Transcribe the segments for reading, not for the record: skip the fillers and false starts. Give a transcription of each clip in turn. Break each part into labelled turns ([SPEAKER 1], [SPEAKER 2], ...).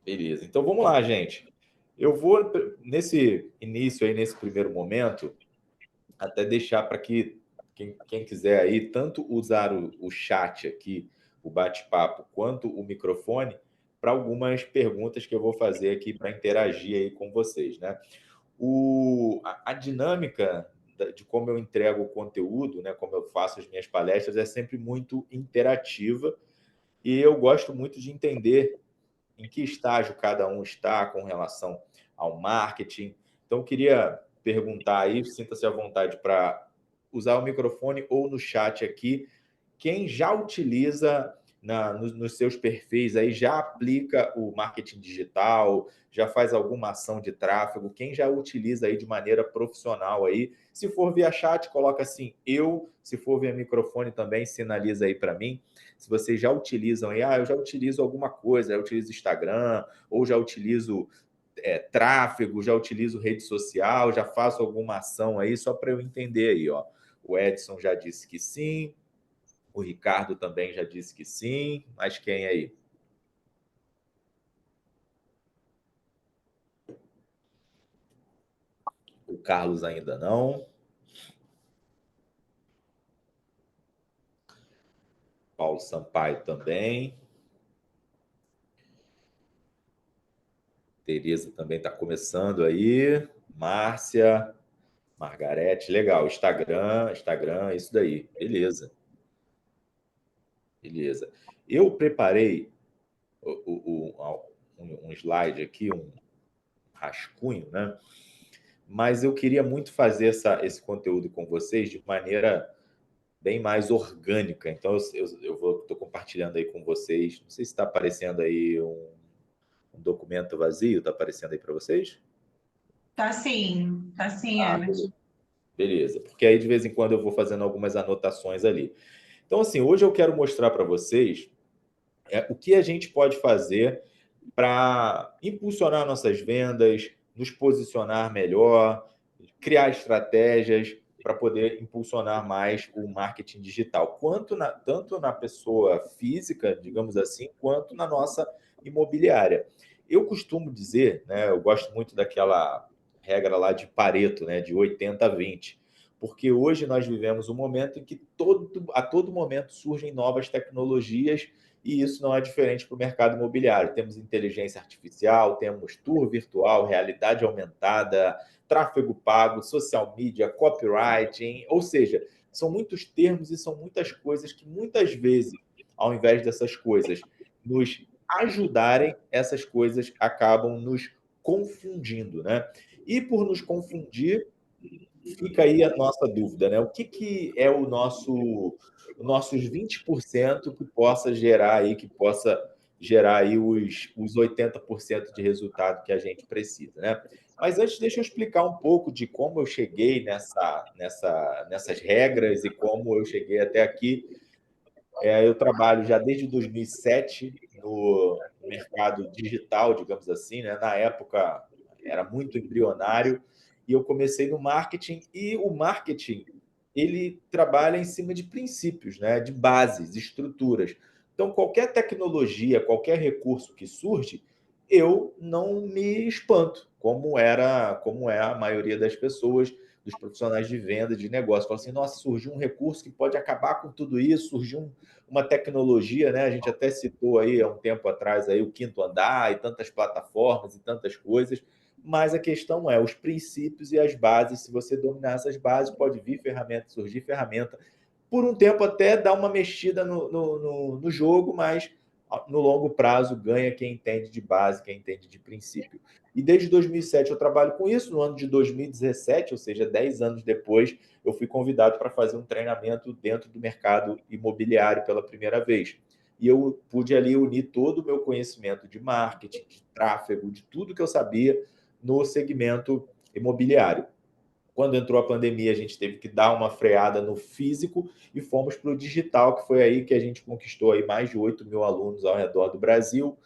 [SPEAKER 1] Beleza. Então vamos lá, gente. Eu vou, nesse início aí, nesse primeiro momento, até deixar para que quem quiser aí, tanto usar o chat aqui, o bate-papo, quanto o microfone, para algumas perguntas que eu vou fazer aqui para interagir aí com vocês, né? A dinâmica de como eu entrego o conteúdo, né, como eu faço as minhas palestras, é sempre muito interativa e eu gosto muito de entender em que estágio cada um está com relação ao marketing. Então, eu queria perguntar aí, sinta-se à vontade para usar o microfone ou no chat aqui, quem já utiliza nos seus perfis aí, já aplica o marketing digital, já faz alguma ação de tráfego, quem já utiliza aí de maneira profissional aí. Se for via chat, coloca assim, eu. Se for via microfone também, sinaliza aí para mim. Se vocês já utilizam aí, eu já utilizo alguma coisa, já utilizo Instagram, ou já utilizo tráfego, já utilizo rede social, já faço alguma ação aí, só para eu entender aí, ó. O Edson já disse que sim, o Ricardo também já disse que sim, mas quem aí? O Carlos ainda não. Paulo Sampaio também. Tereza também está começando aí. Márcia, Margarete, legal. Instagram, isso daí. Beleza, beleza. Eu preparei um slide aqui, um rascunho, né? Mas eu queria muito fazer esse conteúdo com vocês de maneira bem mais orgânica. Então, estou compartilhando aí com vocês. Não sei se está aparecendo aí um documento vazio, está aparecendo aí para vocês?
[SPEAKER 2] Tá sim,
[SPEAKER 1] Ah,
[SPEAKER 2] Emerson.
[SPEAKER 1] beleza. Porque aí, de vez em quando, eu vou fazendo algumas anotações ali. Então, assim, hoje eu quero mostrar para vocês o que a gente pode fazer para impulsionar nossas vendas, nos posicionar melhor, criar estratégias para poder impulsionar mais o marketing digital, tanto na pessoa física, digamos assim, quanto na nossa imobiliária. Eu costumo dizer, né, eu gosto muito daquela regra lá de Pareto, né, de 80-20, porque hoje nós vivemos um momento em que a todo momento surgem novas tecnologias e isso não é diferente para o mercado imobiliário. Temos inteligência artificial, temos tour virtual, realidade aumentada, tráfego pago, social media, copywriting, ou seja, são muitos termos e são muitas coisas que muitas vezes, ao invés dessas coisas nos ajudarem, essas coisas acabam nos confundindo, né? E por nos confundir, fica aí a nossa dúvida, né? O que é os nossos 20% que possa gerar aí os 80% de resultado que a gente precisa, né? Mas antes, deixa eu explicar um pouco de como eu cheguei nessas regras e como eu cheguei até aqui. Eu trabalho já desde 2007 no mercado digital, digamos assim, né? Na época era muito embrionário e eu comecei no marketing e o marketing ele trabalha em cima de princípios, né? De bases, estruturas. Então qualquer tecnologia, qualquer recurso que surge, eu não me espanto, como é a maioria das pessoas, dos profissionais de venda, de negócio. Fala assim, nossa, surgiu um recurso que pode acabar com tudo isso, surgiu uma tecnologia, né? A gente até citou aí há um tempo atrás aí o quinto andar e tantas plataformas e tantas coisas, mas a questão é os princípios e as bases. Se você dominar essas bases, pode vir ferramenta, surgir ferramenta. Por um tempo até dá uma mexida no jogo, mas no longo prazo ganha quem entende de base, quem entende de princípio. E desde 2007 eu trabalho com isso. No ano de 2017, ou seja, 10 anos depois, eu fui convidado para fazer um treinamento dentro do mercado imobiliário pela primeira vez. E eu pude ali unir todo o meu conhecimento de marketing, de tráfego, de tudo que eu sabia no segmento imobiliário. Quando entrou a pandemia, a gente teve que dar uma freada no físico e fomos para o digital, que foi aí que a gente conquistou aí mais de 8 mil alunos ao redor do Brasil,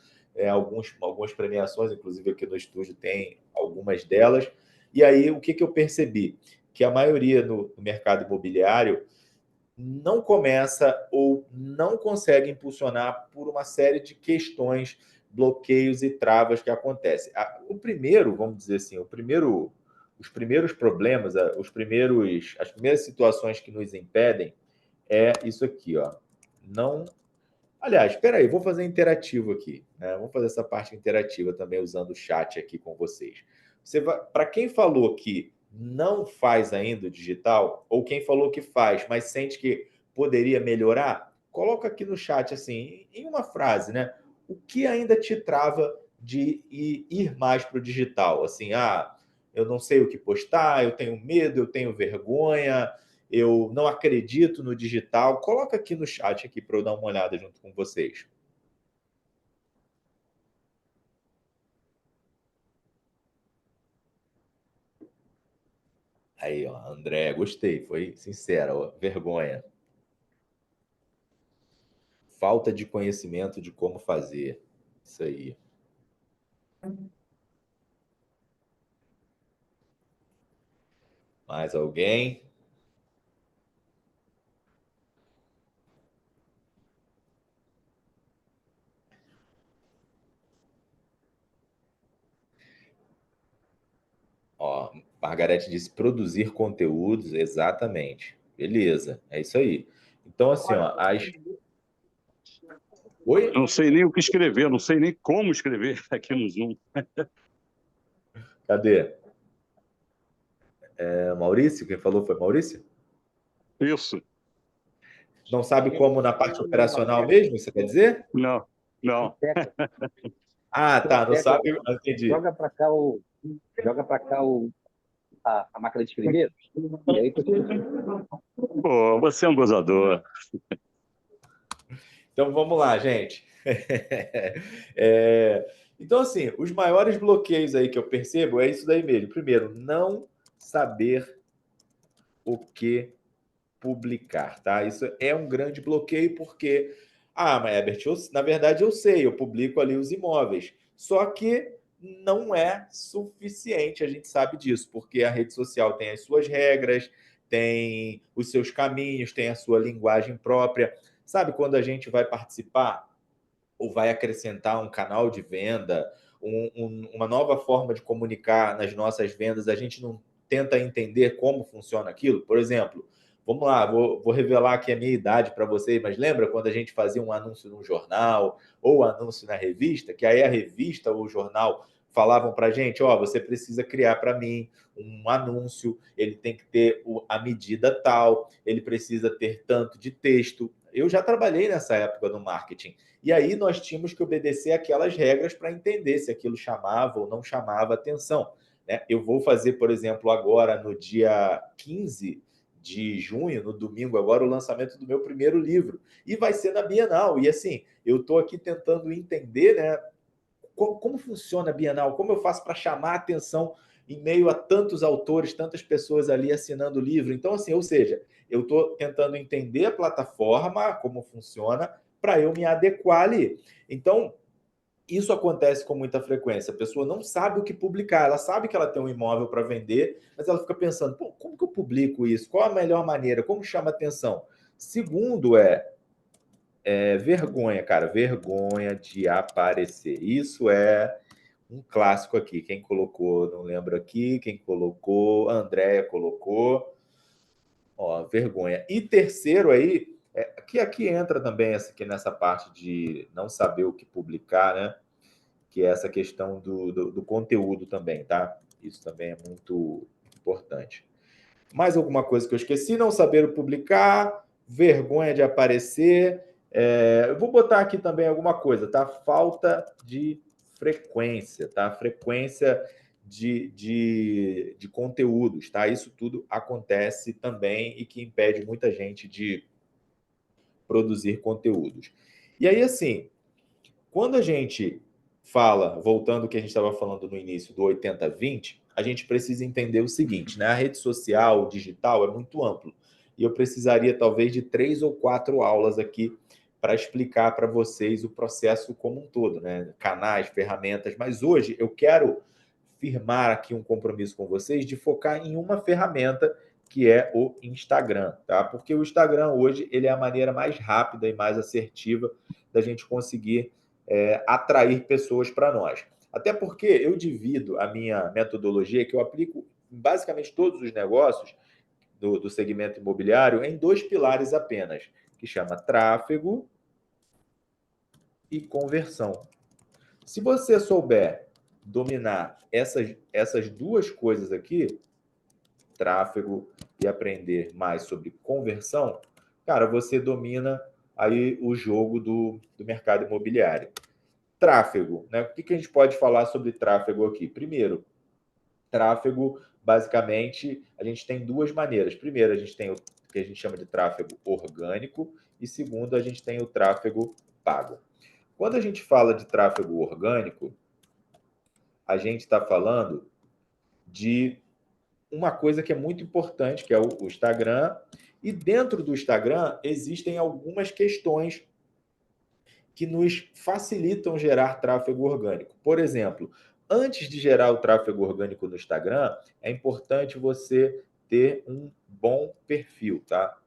[SPEAKER 1] algumas premiações, inclusive aqui no estúdio tem algumas delas. E aí, o que eu percebi? Que a maioria no mercado imobiliário não começa ou não consegue impulsionar por uma série de questões bloqueios e travas que acontecem. O primeiro, vamos dizer assim, os primeiros problemas, as primeiras situações que nos impedem é isso aqui, ó. Não. Aliás, espera aí, vou fazer interativo aqui, né? Vamos fazer essa parte interativa também usando o chat aqui com vocês. Para quem falou que não faz ainda o digital, ou quem falou que faz, mas sente que poderia melhorar, coloca aqui no chat assim, em uma frase, né? O que ainda te trava de ir mais para o digital? Assim, eu não sei o que postar, eu tenho medo, eu tenho vergonha, eu não acredito no digital. Coloca aqui no chat aqui para eu dar uma olhada junto com vocês. Aí, ó, André, gostei, foi sincera, ó, vergonha. Falta de conhecimento de como fazer. Isso aí. Mais alguém? Ó, Margarete disse produzir conteúdos, exatamente. Beleza, é isso aí. Então, assim, ó, Oi?
[SPEAKER 3] Não sei nem o que escrever, não sei nem como escrever aqui no Zoom.
[SPEAKER 1] Cadê? Maurício? Quem falou foi Maurício?
[SPEAKER 3] Isso.
[SPEAKER 1] Não sabe como na parte operacional mesmo, você quer dizer?
[SPEAKER 3] Não, não.
[SPEAKER 1] Tá, não sabe, entendi.
[SPEAKER 4] Joga para cá a máquina de escrever. E aí
[SPEAKER 3] Pô, você é um gozador.
[SPEAKER 1] Então vamos lá, gente. Então, assim, os maiores bloqueios aí que eu percebo é isso daí mesmo. Primeiro, não saber o que publicar, tá? Isso é um grande bloqueio porque, mas Herbert, na verdade eu sei, eu publico ali os imóveis. Só que não é suficiente, a gente sabe disso, porque a rede social tem as suas regras, tem os seus caminhos, tem a sua linguagem própria. Sabe quando a gente vai participar ou vai acrescentar um canal de venda, uma nova forma de comunicar nas nossas vendas, a gente não tenta entender como funciona aquilo? Por exemplo, vamos lá, vou revelar aqui a minha idade para vocês, mas lembra quando a gente fazia um anúncio num jornal ou anúncio na revista, que aí a revista ou o jornal falavam para a gente, você precisa criar para mim um anúncio, ele tem que ter a medida tal, ele precisa ter tanto de texto. Eu já trabalhei nessa época no marketing. E aí nós tínhamos que obedecer aquelas regras para entender se aquilo chamava ou não chamava atenção. Né? Eu vou fazer, por exemplo, agora no dia 15 de junho, no domingo agora, o lançamento do meu primeiro livro. E vai ser na Bienal. E assim, eu estou aqui tentando entender, né, como funciona a Bienal, como eu faço para chamar a atenção em meio a tantos autores, tantas pessoas ali assinando o livro. Então, assim, ou seja, eu estou tentando entender a plataforma, como funciona, para eu me adequar ali. Então, isso acontece com muita frequência. A pessoa não sabe o que publicar, ela sabe que ela tem um imóvel para vender, mas ela fica pensando, como que eu publico isso? Qual a melhor maneira? Como chama atenção? Segundo vergonha, cara, vergonha de aparecer. Isso é um clássico aqui. Quem colocou, não lembro aqui, quem colocou, a Andréia colocou. Vergonha. E terceiro aí, que aqui entra também aqui nessa parte de não saber o que publicar, né? Que é essa questão do conteúdo também, tá? Isso também é muito importante. Mais alguma coisa que eu esqueci? Não saber publicar, vergonha de aparecer. Eu vou botar aqui também alguma coisa, tá? Falta de frequência, tá? Frequência de conteúdos, tá? Isso tudo acontece também e que impede muita gente de produzir conteúdos. E aí, assim, quando a gente fala, voltando ao que a gente estava falando no início do 80-20, a gente precisa entender o seguinte, né? A rede social, o digital é muito amplo. E eu precisaria talvez de 3 ou 4 aulas aqui para explicar para vocês o processo como um todo, né? Canais, ferramentas. Mas hoje eu quero firmar aqui um compromisso com vocês de focar em uma ferramenta que é o Instagram, tá? Porque o Instagram hoje ele é a maneira mais rápida e mais assertiva da gente conseguir atrair pessoas para nós. Até porque eu divido a minha metodologia, que eu aplico em basicamente todos os negócios do segmento imobiliário, em 2 pilares apenas, que chama tráfego e conversão. Se você souber dominar essas 2 coisas aqui, tráfego e aprender mais sobre conversão, cara, você domina aí o jogo do mercado imobiliário. Tráfego, né? O que a gente pode falar sobre tráfego aqui? Primeiro, tráfego, basicamente, a gente tem 2 maneiras. Primeiro, a gente tem o que a gente chama de tráfego orgânico e segundo, a gente tem o tráfego pago. Quando a gente fala de tráfego orgânico, a gente está falando de uma coisa que é muito importante, que é o Instagram. E dentro do Instagram existem algumas questões que nos facilitam gerar tráfego orgânico. Por exemplo, antes de gerar o tráfego orgânico no Instagram, é importante você ter um bom perfil, tá?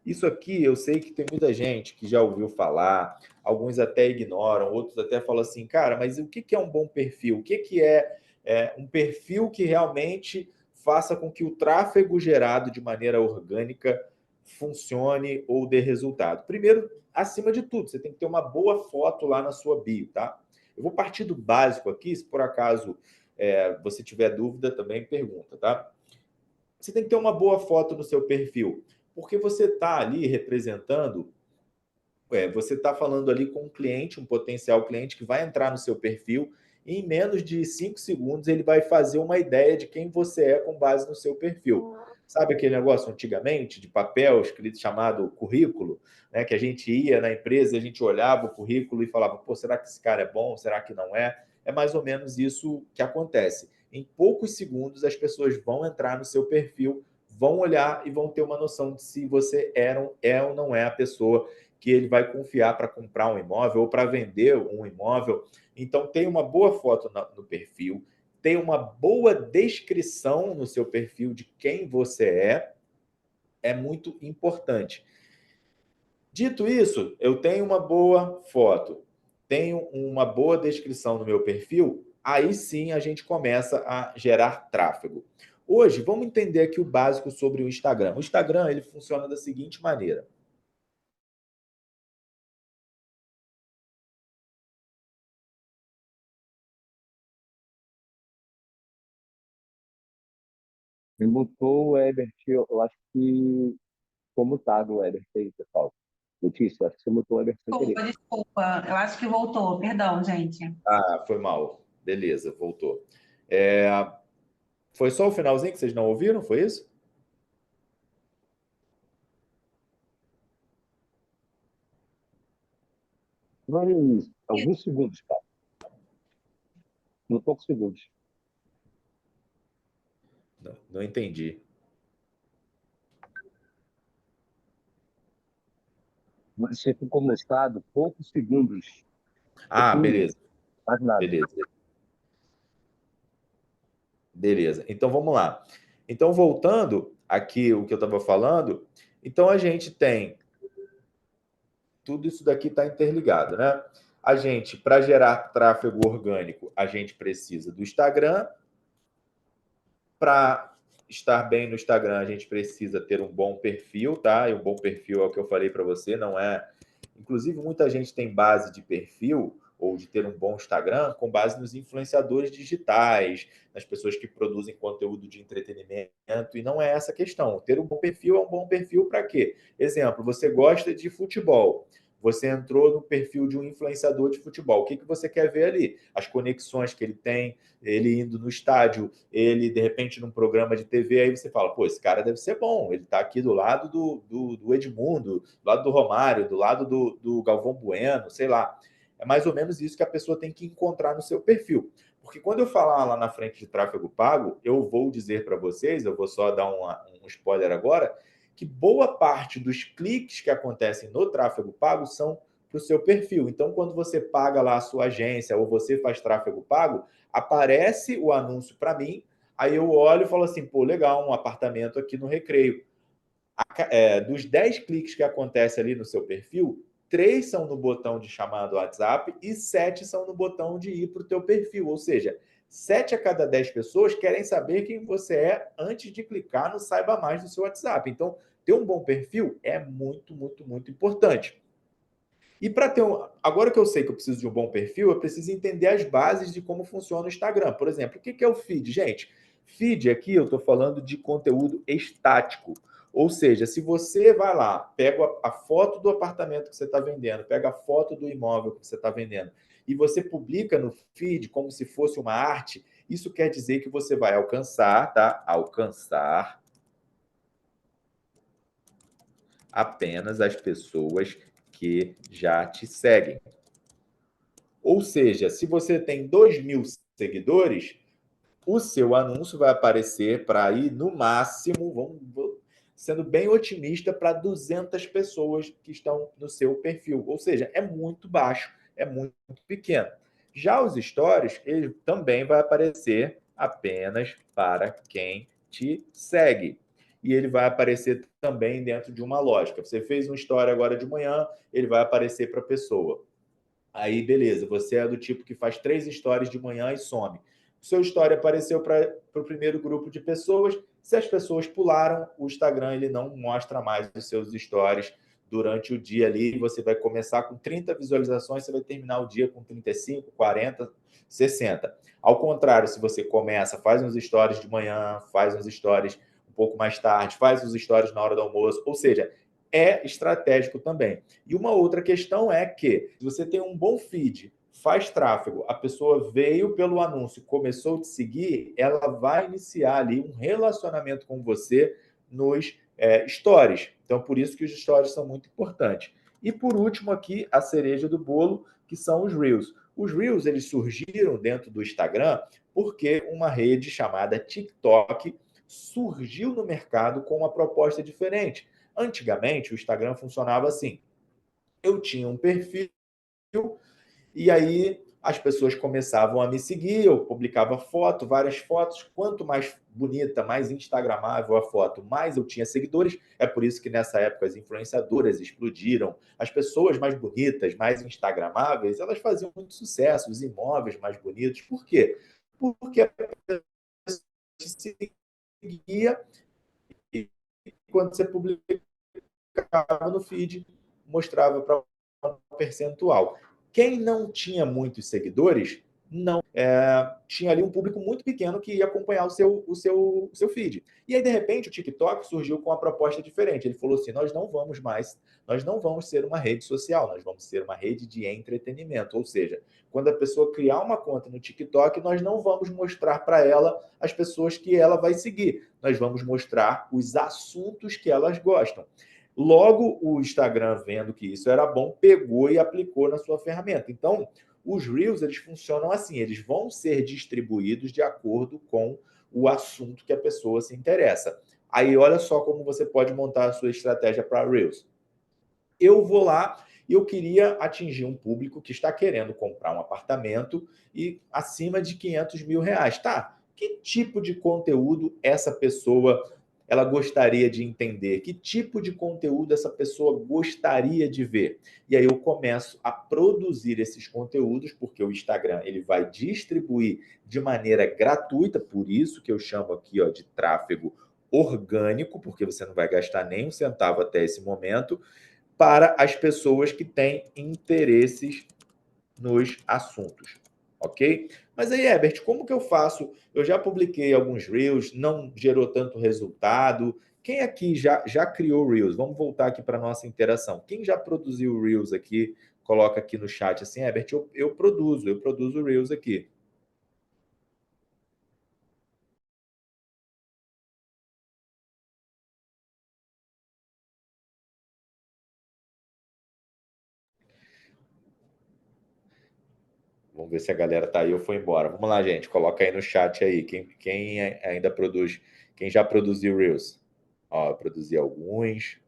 [SPEAKER 1] Isso aqui eu sei que tem muita gente que já ouviu falar, alguns até ignoram, outros até falam assim, cara, mas o que é um bom perfil? O que é um perfil que realmente faça com que o tráfego gerado de maneira orgânica funcione ou dê resultado? Primeiro, acima de tudo, você tem que ter uma boa foto lá na sua bio, tá? Eu vou partir do básico aqui, se por acaso você tiver dúvida, também pergunta, tá? Você tem que ter uma boa foto no seu perfil, porque você está ali representando, você está falando ali com um cliente, um potencial cliente que vai entrar no seu perfil e em menos de 5 segundos ele vai fazer uma ideia de quem você é com base no seu perfil. Sabe aquele negócio antigamente de papel escrito chamado currículo, né? Que a gente ia na empresa, a gente olhava o currículo e falava, pô, será que esse cara é bom? Será que não é? É mais ou menos isso que acontece. Em poucos segundos as pessoas vão entrar no seu perfil, vão olhar e vão ter uma noção de se você é ou não é a pessoa que ele vai confiar para comprar um imóvel ou para vender um imóvel. Então, tem uma boa foto no perfil, tem uma boa descrição no seu perfil de quem você é muito importante. Dito isso, eu tenho uma boa foto, tenho uma boa descrição no meu perfil, aí sim a gente começa a gerar tráfego. Hoje, vamos entender aqui o básico sobre o Instagram. O Instagram ele funciona da seguinte maneira.
[SPEAKER 4] Me mutou o Ebert, eu acho que ficou mutado o Ebert aí, pessoal. Letícia, acho que você mutou o Ebert sem querer.
[SPEAKER 2] Desculpa. Eu acho que voltou. Perdão, gente.
[SPEAKER 1] Ah, foi mal. Beleza, voltou. É, Foi só o finalzinho que vocês não ouviram, foi isso?
[SPEAKER 4] Mas alguns segundos, cara. Muito poucos segundos.
[SPEAKER 1] Não, não entendi.
[SPEAKER 4] Mas você ficou mutado poucos segundos.
[SPEAKER 1] Ah, beleza,
[SPEAKER 4] Mais nada.
[SPEAKER 1] beleza, beleza. Então vamos lá. Então, voltando aqui o que eu estava falando, então a gente tem tudo isso daqui está interligado, né? A gente, para gerar tráfego orgânico, a gente precisa do Instagram. Para estar bem no Instagram, a gente precisa ter um bom perfil, tá? E um bom perfil é o que eu falei para você, não é. Inclusive, muita gente tem base de perfil ou de ter um bom Instagram com base nos influenciadores digitais, nas pessoas que produzem conteúdo de entretenimento, e não é essa a questão. Ter um bom perfil é um bom perfil para quê? Exemplo, você gosta de futebol. Você entrou no perfil de um influenciador de futebol. O que você quer ver ali? As conexões que ele tem, ele indo no estádio, ele, de repente, num programa de TV, aí você fala, pô, esse cara deve ser bom, ele está aqui do lado do Edmundo, do lado do Romário, do lado do Galvão Bueno, sei lá. É mais ou menos isso que a pessoa tem que encontrar no seu perfil. Porque quando eu falar lá na frente de tráfego pago, eu vou dizer para vocês, eu vou só dar um spoiler agora, que boa parte dos cliques que acontecem no tráfego pago são para o seu perfil. Então, quando você paga lá a sua agência ou você faz tráfego pago, aparece o anúncio para mim, aí eu olho e falo assim, pô, legal, um apartamento aqui no Recreio. Dos 10 cliques que acontecem ali no seu perfil, 3 são no botão de chamar do WhatsApp e 7 são no botão de ir para o teu perfil. Ou seja, 7 a cada 10 pessoas querem saber quem você é antes de clicar no Saiba Mais do seu WhatsApp. Então, ter um bom perfil é muito, muito, muito importante. E para ter agora que eu sei que eu preciso de um bom perfil, eu preciso entender as bases de como funciona o Instagram. Por exemplo, o que é o feed, gente? Feed aqui eu estou falando de conteúdo estático. Ou seja, se você vai lá, pega a foto do apartamento que você está vendendo, pega a foto do imóvel que você está vendendo, e você publica no feed como se fosse uma arte, isso quer dizer que você vai alcançar, tá? Alcançar apenas as pessoas que já te seguem. Ou seja, se você tem 2.000 seguidores, o seu anúncio vai aparecer para ir no máximo, sendo bem otimista, para 200 pessoas que estão no seu perfil. Ou seja, é muito baixo, é muito pequeno. Já os stories, ele também vai aparecer apenas para quem te segue. E ele vai aparecer também dentro de uma lógica. Você fez um story agora de manhã, ele vai aparecer para a pessoa. Aí, beleza, você é do tipo que faz 3 stories de manhã e some. O seu story apareceu para o primeiro grupo de pessoas. Se as pessoas pularam, o Instagram ele não mostra mais os seus stories durante o dia ali. Você vai começar com 30 visualizações, você vai terminar o dia com 35, 40, 60. Ao contrário, se você começa, faz uns stories de manhã, faz uns stories um pouco mais tarde, faz os stories na hora do almoço, ou seja, é estratégico também. E uma outra questão é que, se você tem um bom feed, faz tráfego, a pessoa veio pelo anúncio, começou a te seguir, ela vai iniciar ali um relacionamento com você nos stories. Então, por isso que os stories são muito importantes. E por último aqui, a cereja do bolo, que são os Reels. Os Reels, eles surgiram dentro do Instagram porque uma rede chamada TikTok surgiu no mercado com uma proposta diferente. Antigamente, o Instagram funcionava assim. Eu tinha um perfil e aí as pessoas começavam a me seguir, eu publicava foto, várias fotos. Quanto mais bonita, mais instagramável a foto, mais eu tinha seguidores. É por isso que nessa época as influenciadoras explodiram. As pessoas mais bonitas, mais instagramáveis, elas faziam muito sucesso, os imóveis mais bonitos. Por quê? Porque a pessoa te seguia e quando você publicava no feed, mostrava para um percentual. Quem não tinha muitos seguidores, não tinha ali um público muito pequeno que ia acompanhar o seu feed. E aí, de repente, o TikTok surgiu com uma proposta diferente. Ele falou assim: nós não vamos ser uma rede social, nós vamos ser uma rede de entretenimento. Ou seja, quando a pessoa criar uma conta no TikTok, nós não vamos mostrar para ela as pessoas que ela vai seguir. Nós vamos mostrar os assuntos que elas gostam. Logo, o Instagram, vendo que isso era bom, pegou e aplicou na sua ferramenta. Então, os Reels, eles funcionam assim, eles vão ser distribuídos de acordo com o assunto que a pessoa se interessa. Aí, olha só como você pode montar a sua estratégia para Reels. Eu vou lá e eu queria atingir um público que está querendo comprar um apartamento e acima de 500 mil reais. Tá, que tipo de conteúdo essa pessoa ela gostaria de entender? Que tipo de conteúdo essa pessoa gostaria de ver? E aí eu começo a produzir esses conteúdos, porque o Instagram ele vai distribuir de maneira gratuita, por isso que eu chamo aqui de tráfego orgânico, porque você não vai gastar nem um centavo até esse momento, para as pessoas que têm interesses nos assuntos, ok? Mas aí, Herbert, como que eu faço? Eu já publiquei alguns Reels, não gerou tanto resultado. Quem aqui já criou Reels? Vamos voltar aqui para a nossa interação. Quem já produziu Reels aqui, coloca aqui no chat assim, Herbert, eu produzo Reels aqui. Vamos ver se a galera tá aí ou foi embora. Vamos lá, gente. Coloca aí no chat aí. Quem ainda produz, quem já produziu Reels? Ó, eu produzi alguns.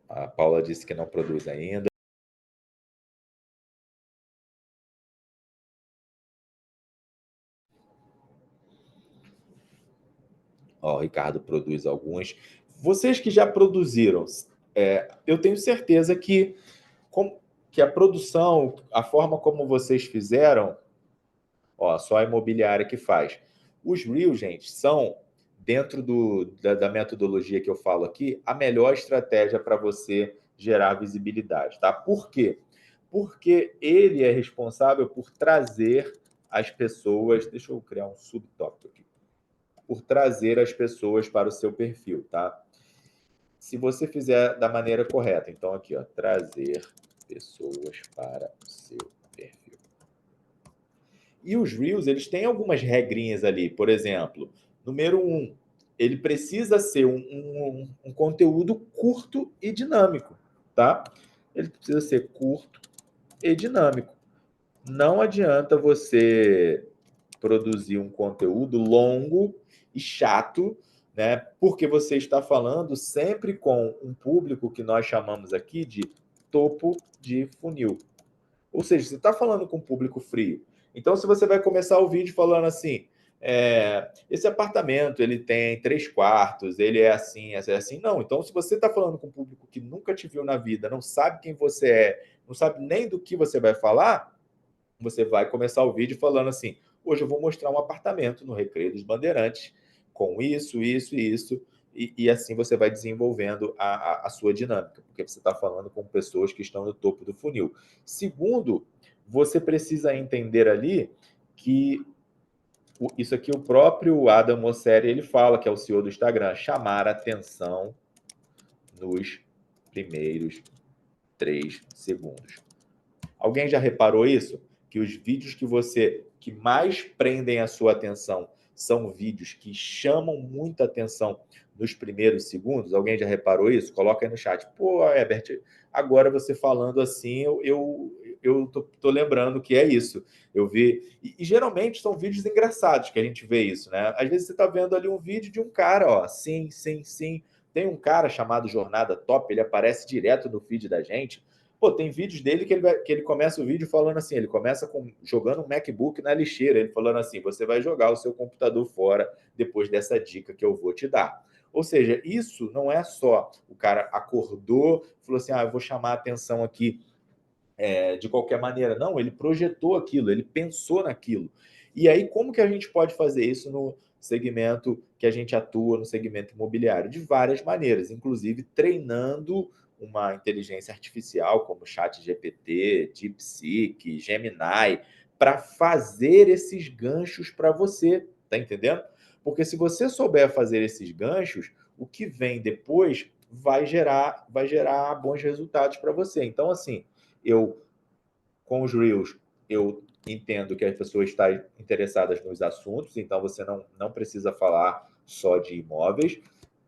[SPEAKER 1] A Paula disse que não produz ainda. Ó, o Ricardo produz alguns. Vocês que já produziram, eu tenho certeza que a produção, a forma como vocês fizeram, ó, só a imobiliária que faz. Os Reels, gente, são, dentro da metodologia que eu falo aqui, a melhor estratégia para você gerar visibilidade, tá? Por quê? Porque ele é responsável por trazer as pessoas... Deixa eu criar um subtópico aqui. Por trazer as pessoas para o seu perfil, tá? Se você fizer da maneira correta. Então, aqui, ó, trazer pessoas para o seu perfil. E os Reels, eles têm algumas regrinhas ali. Por exemplo, número 1, ele precisa ser um conteúdo curto e dinâmico, tá? Ele precisa ser curto e dinâmico. Não adianta você produzir um conteúdo longo e chato, né? Porque você está falando sempre com um público que nós chamamos aqui de topo de funil. Ou seja, você está falando com um público frio. Então, se você vai começar o vídeo falando assim, esse apartamento ele tem 3 quartos, ele é assim, não. Então, se você está falando com um público que nunca te viu na vida, não sabe quem você é, não sabe nem do que você vai falar, você vai começar o vídeo falando assim, hoje eu vou mostrar um apartamento no Recreio dos Bandeirantes, com isso, isso e isso, e assim você vai desenvolvendo a sua dinâmica, porque você está falando com pessoas que estão no topo do funil. Segundo, você precisa entender ali que isso aqui o próprio Adam Mosseri, ele fala, que é o CEO do Instagram, chamar a atenção nos primeiros 3 segundos. Alguém já reparou isso? Que os vídeos que mais prendem a sua atenção são vídeos que chamam muita atenção nos primeiros segundos? Alguém já reparou isso? Coloca aí no chat. Pô, Herbert, agora você falando assim, eu tô lembrando que é isso. Eu vi... E geralmente são vídeos engraçados que a gente vê isso, né? Às vezes você tá vendo ali um vídeo de um cara, ó, sim, sim, sim. Tem um cara chamado Jornada Top, ele aparece direto no feed da gente. Pô, tem vídeos dele que ele começa o vídeo falando assim, ele começa jogando um MacBook na lixeira, ele falando assim, você vai jogar o seu computador fora depois dessa dica que eu vou te dar. Ou seja, isso não é só o cara acordou, falou assim, eu vou chamar a atenção aqui de qualquer maneira. Não, ele projetou aquilo, ele pensou naquilo. E aí, como que a gente pode fazer isso no segmento que a gente atua, no segmento imobiliário? De várias maneiras, inclusive treinando uma inteligência artificial como ChatGPT, DeepSeek, Gemini, para fazer esses ganchos para você, tá entendendo? Porque se você souber fazer esses ganchos, o que vem depois vai gerar bons resultados para você. Então, assim, com os Reels, eu entendo que as pessoas estão interessadas nos assuntos, então você não precisa falar só de imóveis.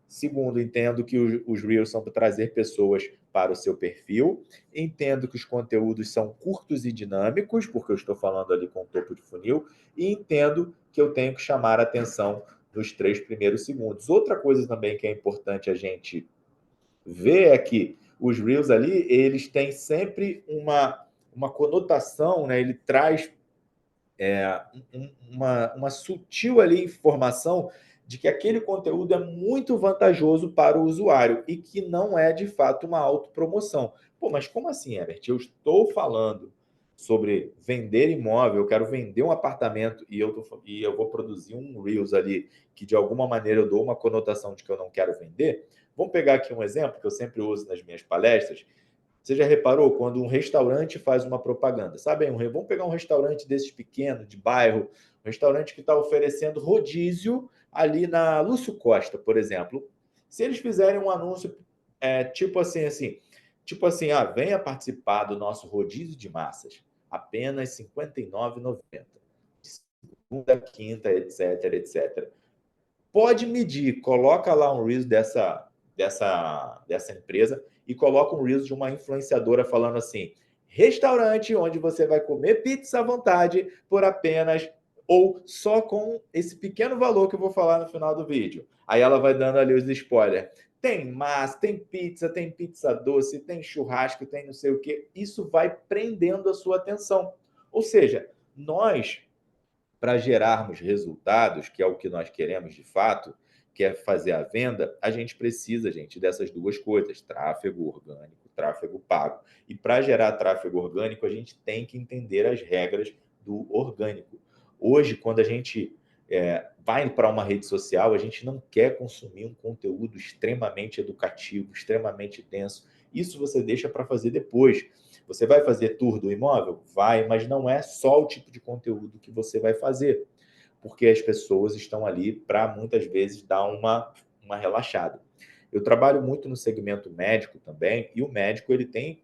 [SPEAKER 1] Segundo, entendo que os Reels são para trazer pessoas para o seu perfil. Entendo que os conteúdos são curtos e dinâmicos, porque eu estou falando ali com o topo de funil. E entendo que eu tenho que chamar a atenção nos 3 primeiros segundos. Outra coisa também que é importante a gente ver é que os Reels ali, eles têm sempre uma conotação, né? Ele traz uma sutil ali informação de que aquele conteúdo é muito vantajoso para o usuário e que não é, de fato, uma autopromoção. Pô, mas como assim, Herbert? Eu estou falando sobre vender imóvel, eu quero vender um apartamento e eu vou produzir um Reels ali que, de alguma maneira, eu dou uma conotação de que eu não quero vender. Vamos pegar aqui um exemplo que eu sempre uso nas minhas palestras. Você já reparou quando um restaurante faz uma propaganda? Sabe, vamos pegar um restaurante desses pequenos, de bairro, um restaurante que está oferecendo rodízio ali na Lúcio Costa, por exemplo. Se eles fizerem um anúncio tipo assim, venha participar do nosso rodízio de massas, apenas R$ 59,90. Segunda, quinta, etc, etc. Pode medir, coloca lá um Reels dessa empresa e coloca um Reels de uma influenciadora falando assim, restaurante onde você vai comer pizza à vontade por apenas, ou só com esse pequeno valor que eu vou falar no final do vídeo. Aí ela vai dando ali os spoilers. Tem massa, tem pizza doce, tem churrasco, tem não sei o quê. Isso vai prendendo a sua atenção. Ou seja, nós, para gerarmos resultados, que é o que nós queremos de fato, quer fazer a venda, a gente precisa, gente, dessas duas coisas, tráfego orgânico, tráfego pago. E para gerar tráfego orgânico, a gente tem que entender as regras do orgânico. Hoje, quando a gente vai para uma rede social, a gente não quer consumir um conteúdo extremamente educativo, extremamente denso. Isso você deixa para fazer depois. Você vai fazer tour do imóvel? Vai, mas não é só o tipo de conteúdo que você vai fazer, porque as pessoas estão ali para, muitas vezes, dar uma relaxada. Eu trabalho muito no segmento médico também, e o médico ele tem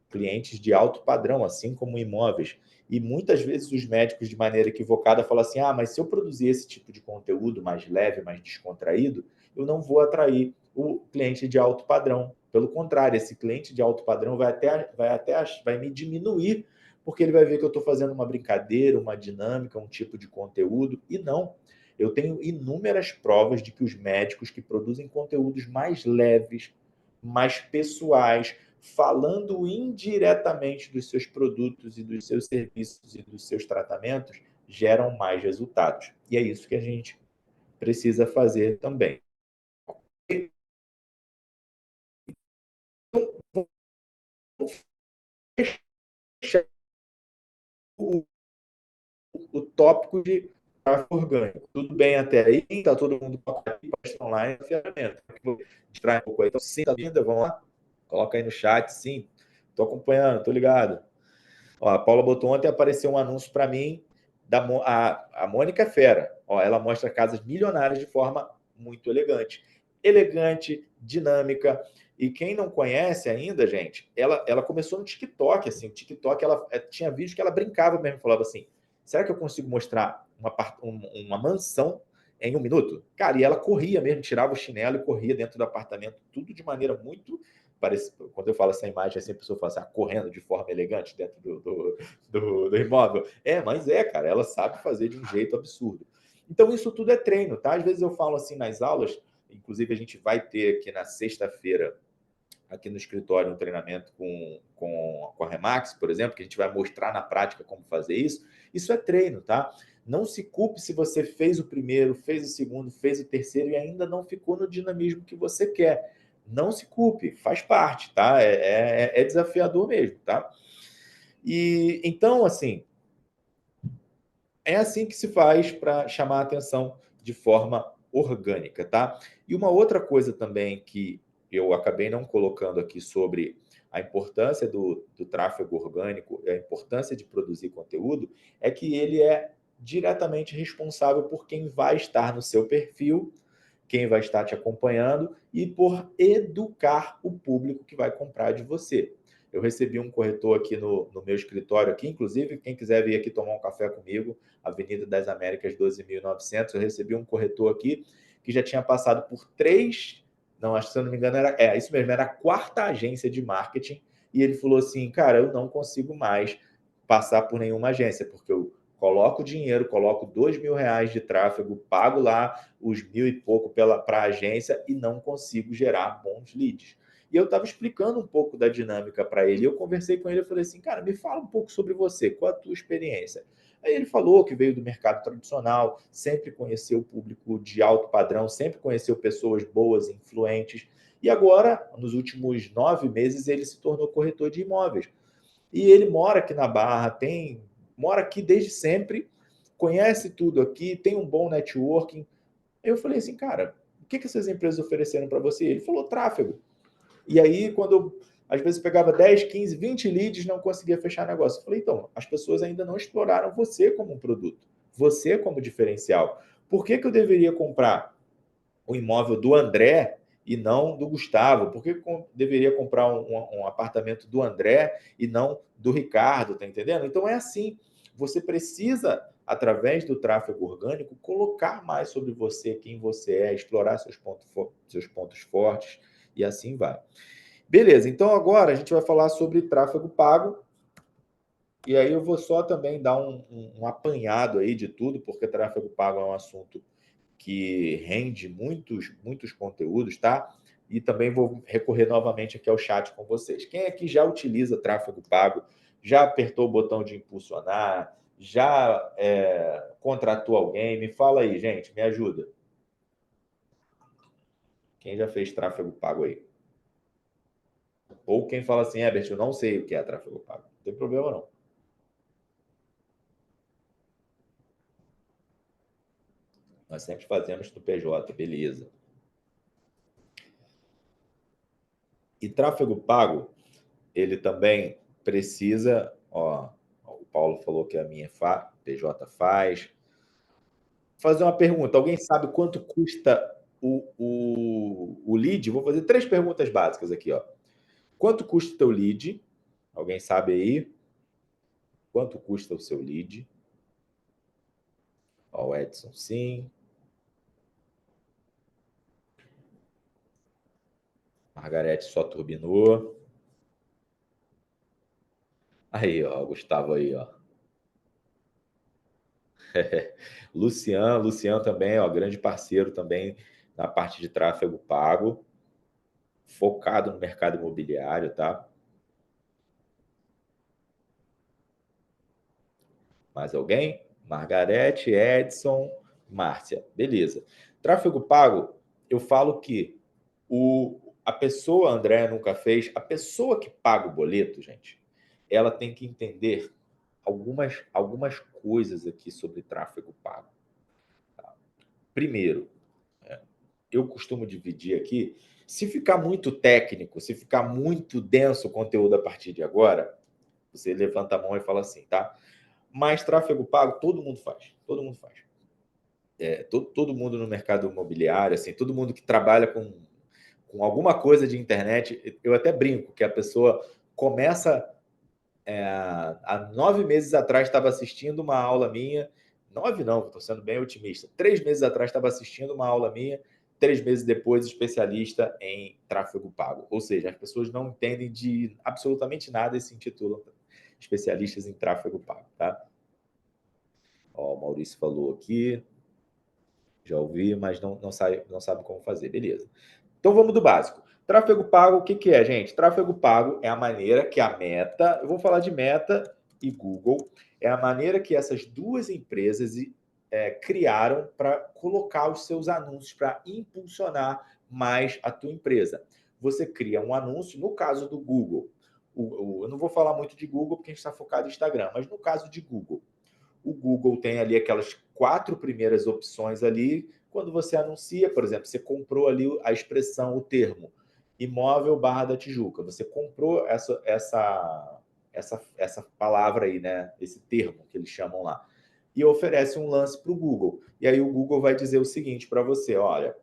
[SPEAKER 1] clientes de alto padrão, assim como imóveis. E muitas vezes os médicos, de maneira equivocada, falam assim: ah, mas se eu produzir esse tipo de conteúdo mais leve, mais descontraído, eu não vou atrair o cliente de alto padrão. Pelo contrário, esse cliente de alto padrão vai me diminuir, porque ele vai ver que eu estou fazendo uma brincadeira, uma dinâmica, um tipo de conteúdo, e não. Eu tenho inúmeras provas de que os médicos que produzem conteúdos mais leves, mais pessoais, falando indiretamente dos seus produtos e dos seus serviços e dos seus tratamentos, geram mais resultados. E é isso que a gente precisa fazer também. Vamos fechar o tópico de tráfego orgânico. Tudo bem até aí? Está todo mundo com a palestra online na ferramenta. Vou distrair um pouco aí. Então, sim, tá vindo? Vamos lá? Coloca aí no chat, sim. Estou acompanhando, estou ligado. Ó, a Paula botou ontem, apareceu um anúncio para mim, a Mônica é fera. Ó, ela mostra casas milionárias de forma muito elegante. Elegante, dinâmica. E quem não conhece ainda, gente, ela começou no TikTok, assim, o TikTok, ela tinha vídeo que ela brincava mesmo, falava assim, será que eu consigo mostrar uma mansão em 1 minuto? Cara, e ela corria mesmo, tirava o chinelo e corria dentro do apartamento, tudo de maneira muito... Parece, quando eu falo essa imagem, assim, a pessoa fala assim, correndo de forma elegante dentro do imóvel. Mas cara, ela sabe fazer de um jeito absurdo. Então, isso tudo é treino, tá? Às vezes eu falo assim nas aulas, inclusive a gente vai ter aqui na sexta-feira, aqui no escritório, um treinamento com a Remax, por exemplo, que a gente vai mostrar na prática como fazer isso. Isso é treino, tá? Não se culpe se você fez o primeiro, fez o segundo, fez o terceiro e ainda não ficou no dinamismo que você quer. Não se culpe, faz parte, tá? É desafiador mesmo, tá? E então, assim, é assim que se faz para chamar a atenção de forma orgânica, tá? E uma outra coisa também que eu acabei não colocando aqui sobre a importância do tráfego orgânico e a importância de produzir conteúdo é que ele é diretamente responsável por quem vai estar no seu perfil, quem vai estar te acompanhando e por educar o público que vai comprar de você. Eu recebi um corretor aqui no meu escritório, aqui, inclusive, quem quiser vir aqui tomar um café comigo, Avenida das Américas 12.900, eu recebi um corretor aqui que já tinha passado por 3, não, acho que se eu não me engano, isso mesmo, era a 4ª agência de marketing, e ele falou assim, cara, eu não consigo mais passar por nenhuma agência, porque eu coloco dinheiro, coloco R$ 2.000 de tráfego, pago lá os 1.000 e pouco para a agência e não consigo gerar bons leads. E eu estava explicando um pouco da dinâmica para ele. Eu conversei com ele, eu falei assim, cara, me fala um pouco sobre você, qual a tua experiência? Aí ele falou que veio do mercado tradicional, sempre conheceu o público de alto padrão, sempre conheceu pessoas boas, influentes. E agora, nos últimos 9 meses, ele se tornou corretor de imóveis. E ele mora aqui na Barra, mora aqui desde sempre, conhece tudo aqui, tem um bom networking. Eu falei assim, cara, o que essas empresas ofereceram para você? Ele falou tráfego. E aí, quando eu, às vezes, pegava 10, 15, 20 leads, não conseguia fechar negócio. Eu falei, então, as pessoas ainda não exploraram você como um produto, você como diferencial. Por que eu deveria comprar o imóvel do André e não do Gustavo? Por que eu deveria comprar um apartamento do André e não do Ricardo? Tá entendendo? Então é assim. Você precisa, através do tráfego orgânico, colocar mais sobre você, quem você é, explorar seus pontos fortes e assim vai. Beleza, então agora a gente vai falar sobre tráfego pago. E aí eu vou só também dar um apanhado aí de tudo, porque tráfego pago é um assunto que rende muitos conteúdos, tá? E também vou recorrer novamente aqui ao chat com vocês. Quem aqui já utiliza tráfego pago, já apertou o botão de impulsionar, já contratou alguém? Me fala aí, gente, me ajuda. Quem já fez tráfego pago aí? Ou quem fala assim, Herbert, eu não sei o que é tráfego pago. Não tem problema, não. Nós sempre fazemos do PJ, beleza. E tráfego pago, ele também precisa, ó, o Paulo falou que a minha PJ faz. Fazer uma pergunta, alguém sabe quanto custa o lead? Vou fazer 3 perguntas básicas aqui, ó. Quanto custa o teu lead? Alguém sabe aí? Quanto custa o seu lead? Ó, o Edson, sim. Margarete só turbinou. Aí, ó, Gustavo aí, ó. Lucian também, ó, grande parceiro também na parte de tráfego pago, focado no mercado imobiliário, tá? Mais alguém? Margarete, Edson, Márcia. Beleza. Tráfego pago, eu falo que a pessoa, André nunca fez, a pessoa que paga o boleto, gente, ela tem que entender algumas coisas aqui sobre tráfego pago. Tá? Primeiro, eu costumo dividir aqui, se ficar muito técnico, se ficar muito denso o conteúdo a partir de agora, você levanta a mão e fala assim, tá? Mas tráfego pago, todo mundo faz. Todo mundo faz. Todo mundo no mercado imobiliário, assim, todo mundo que trabalha com alguma coisa de internet, eu até brinco que a pessoa começa... há 9 meses atrás estava assistindo uma aula minha, 9 não, estou sendo bem otimista, 3 meses atrás estava assistindo uma aula minha, 3 meses depois especialista em tráfego pago. Ou seja, as pessoas não entendem de absolutamente nada e se intitulam especialistas em tráfego pago, tá? Ó, o Maurício falou aqui, já ouvi, mas não sabe como fazer. Beleza. Então vamos do básico. Tráfego pago, o que é, gente? Tráfego pago é a maneira que a Meta, eu vou falar de Meta e Google, é a maneira que essas duas empresas criaram para colocar os seus anúncios, para impulsionar mais a tua empresa. Você cria um anúncio, no caso do Google, eu não vou falar muito de Google porque a gente está focado em Instagram, mas no caso de Google, o Google tem ali aquelas 4 primeiras opções ali. Quando você anuncia, por exemplo, você comprou ali a expressão, o termo imóvel Barra da Tijuca. Você comprou essa palavra aí, né? Esse termo que eles chamam lá. E oferece um lance para o Google. E aí o Google vai dizer o seguinte para você, olha,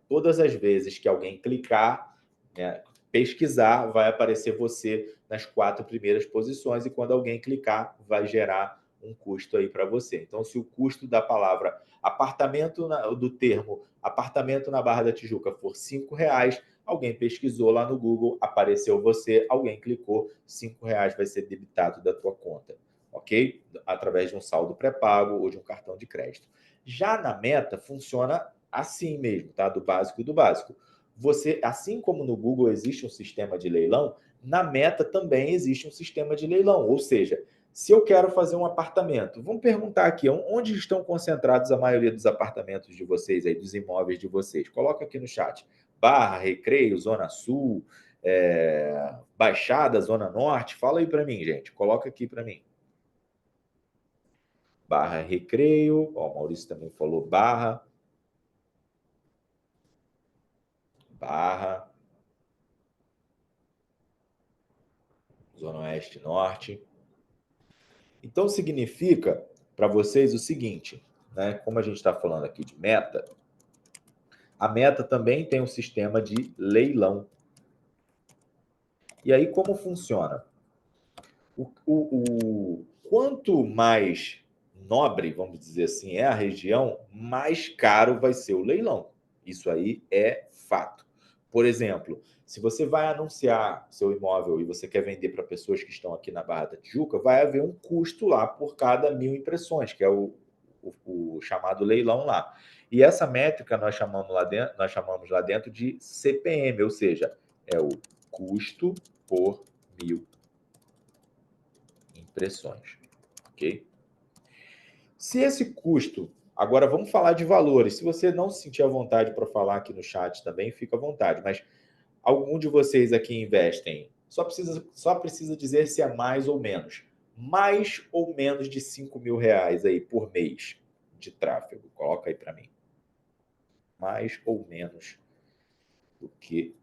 [SPEAKER 1] todas as vezes que alguém clicar, né, pesquisar, vai aparecer você nas 4 primeiras posições e quando alguém clicar, vai gerar um custo aí para você. Então, se o custo da palavra apartamento, do termo apartamento na Barra da Tijuca for R$5, alguém pesquisou lá no Google, apareceu você, alguém clicou, R$5 vai ser debitado da tua conta, ok? Através de um saldo pré-pago ou de um cartão de crédito. Já na Meta, funciona assim mesmo, tá? Do básico do básico. Você, assim como no Google existe um sistema de leilão, na Meta também existe um sistema de leilão. Ou seja, se eu quero fazer um apartamento, vamos perguntar aqui, onde estão concentrados a maioria dos apartamentos de vocês aí, dos imóveis de vocês? Coloca aqui no chat. Barra, Recreio, Zona Sul, Baixada, Zona Norte. Fala aí para mim, gente. Coloca aqui para mim. Barra, Recreio. Ó, o Maurício também falou Barra. Barra, Zona Oeste, Norte. Então, significa para vocês o seguinte, né? Como a gente está falando aqui de Meta, a Meta também tem um sistema de leilão. E aí, como funciona? Quanto mais nobre, vamos dizer assim, é a região, mais caro vai ser o leilão. Isso aí é fato. Por exemplo, se você vai anunciar seu imóvel e você quer vender para pessoas que estão aqui na Barra da Tijuca, vai haver um custo lá por cada 1.000 impressões, que é o chamado leilão lá. E essa métrica nós chamamos lá dentro de CPM, ou seja, é o custo por 1.000 impressões, ok? Se esse custo Agora, vamos falar de valores. Se você não se sentir à vontade para falar aqui no chat também, fica à vontade. Mas algum de vocês aqui investem? Só precisa dizer se é mais ou menos. Mais ou menos de 5 mil reais aí por mês de tráfego. Coloca aí para mim. Mais ou menos do que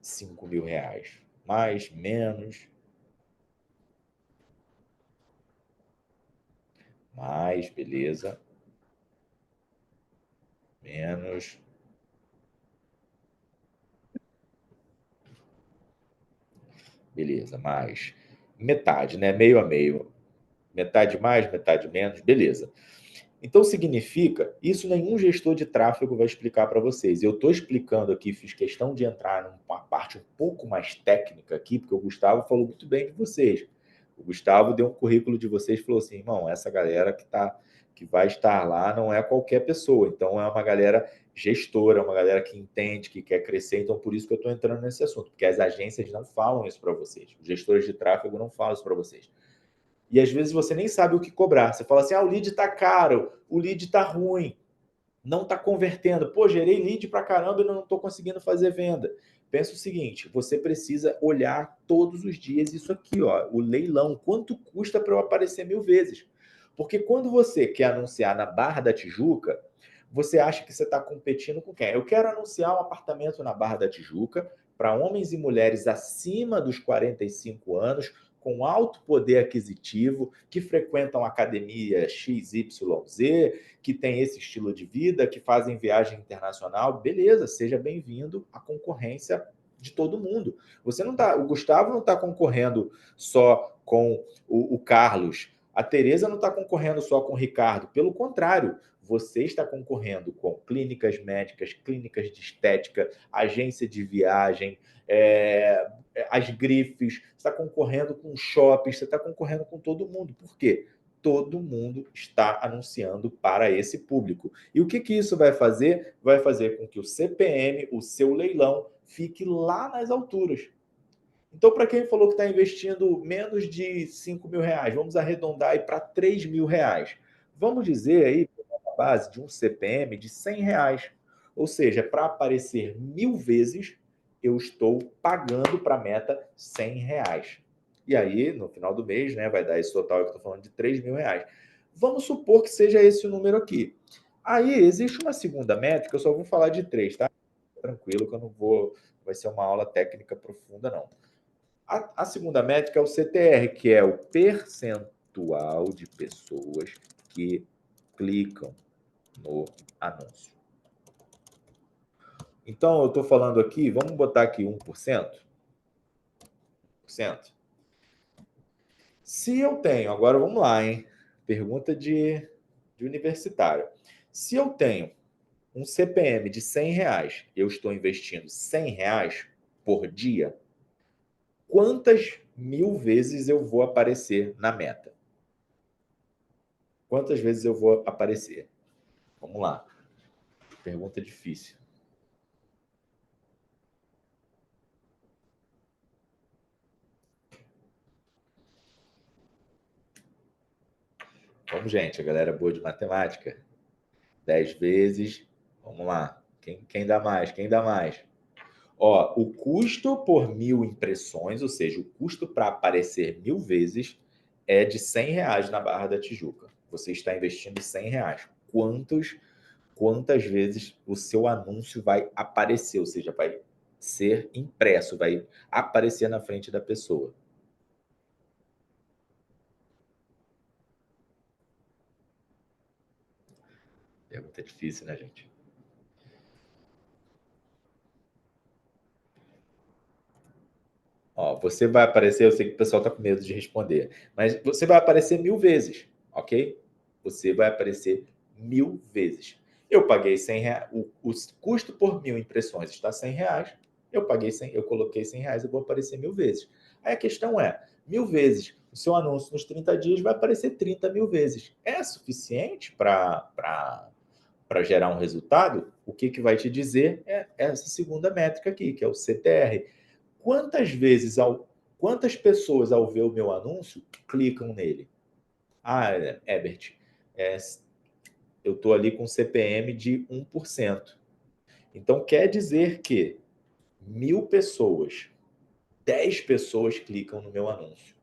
[SPEAKER 1] 5 mil reais. Mais, menos. Mais, beleza. Menos. Beleza, mais. Metade, né? Meio a meio. Metade mais, metade menos, beleza. Então, significa, isso nenhum gestor de tráfego vai explicar para vocês. Eu estou explicando aqui, fiz questão de entrar numa parte um pouco mais técnica aqui, porque o Gustavo falou muito bem de vocês. O Gustavo deu um currículo de vocês e falou assim, irmão, essa galera que vai estar lá não é qualquer pessoa. Então, é uma galera gestora, uma galera que entende, que quer crescer. Então, por isso que eu estou entrando nesse assunto, porque as agências não falam isso para vocês. Os gestores de tráfego não falam isso para vocês. E às vezes você nem sabe o que cobrar. Você fala assim, o lead está caro, o lead está ruim, não está convertendo. Pô, gerei lead para caramba e não estou conseguindo fazer venda. Pensa o seguinte, você precisa olhar todos os dias isso aqui, ó, o leilão. Quanto custa para eu aparecer 1000 vezes? Porque quando você quer anunciar na Barra da Tijuca, você acha que você está competindo com quem? Eu quero anunciar um apartamento na Barra da Tijuca para homens e mulheres acima dos 45 anos, com alto poder aquisitivo, que frequentam academia XYZ, que tem esse estilo de vida, que fazem viagem internacional. Beleza, seja bem-vindo à concorrência de todo mundo. Você não tá, o Gustavo não está concorrendo só com o Carlos, a Tereza não está concorrendo só com o Ricardo, pelo contrário, você está concorrendo com clínicas médicas, clínicas de estética, agência de viagem, as grifes, você está concorrendo com shoppings, você está concorrendo com todo mundo. Por quê? Todo mundo está anunciando para esse público. E o que isso vai fazer? Vai fazer com que o CPM, o seu leilão, fique lá nas alturas. Então, para quem falou que está investindo menos de 5 mil reais, vamos arredondar aí para 3 mil reais. Vamos dizer aí, na base de um CPM de 100 reais. Ou seja, para aparecer 1000 vezes, eu estou pagando para a meta 100 reais. E aí, no final do mês, né, vai dar esse total que eu estou falando de 3 mil reais. Vamos supor que seja esse o número aqui. Aí, existe uma segunda métrica, eu só vou falar de 3, tá? Tranquilo que eu não vou... Vai ser uma aula técnica profunda, não. A segunda métrica é o CTR, que é o percentual de pessoas que clicam no anúncio. Então, eu estou falando aqui, vamos botar aqui 1%. Se eu tenho, agora vamos lá, hein? Pergunta de universitário. Se eu tenho um CPM de 100 reais, eu estou investindo 100 reais por dia, quantas 1000 vezes eu vou aparecer na meta? Quantas vezes eu vou aparecer? Vamos lá. Pergunta difícil. Vamos, gente. A galera boa de matemática. 10 vezes. Vamos lá. Quem dá mais? Quem dá mais? Ó, o custo por 1000 impressões, ou seja, o custo para aparecer 1000 vezes é de 100 reais na Barra da Tijuca. Você está investindo 100 reais. Quantas vezes o seu anúncio vai aparecer, ou seja, vai ser impresso, vai aparecer na frente da pessoa? Pergunta difícil, né, gente? Ó, você vai aparecer, eu sei que o pessoal está com medo de responder, mas você vai aparecer 1000 vezes, ok? Você vai aparecer 1000 vezes. Eu paguei 100 reais, o custo por 1000 impressões está 100 reais, eu paguei 100, eu coloquei 100 reais, eu vou aparecer 1000 vezes. Aí a questão é, 1000 vezes, o seu anúncio nos 30 dias vai aparecer 30 mil vezes. É suficiente para gerar um resultado? O que vai te dizer é essa segunda métrica aqui, que é o CTR. Quantas pessoas, ao ver o meu anúncio, clicam nele? Herbert, eu estou ali com CPM de 1%. Então, quer dizer que 1.000 pessoas, 10 pessoas clicam no meu anúncio.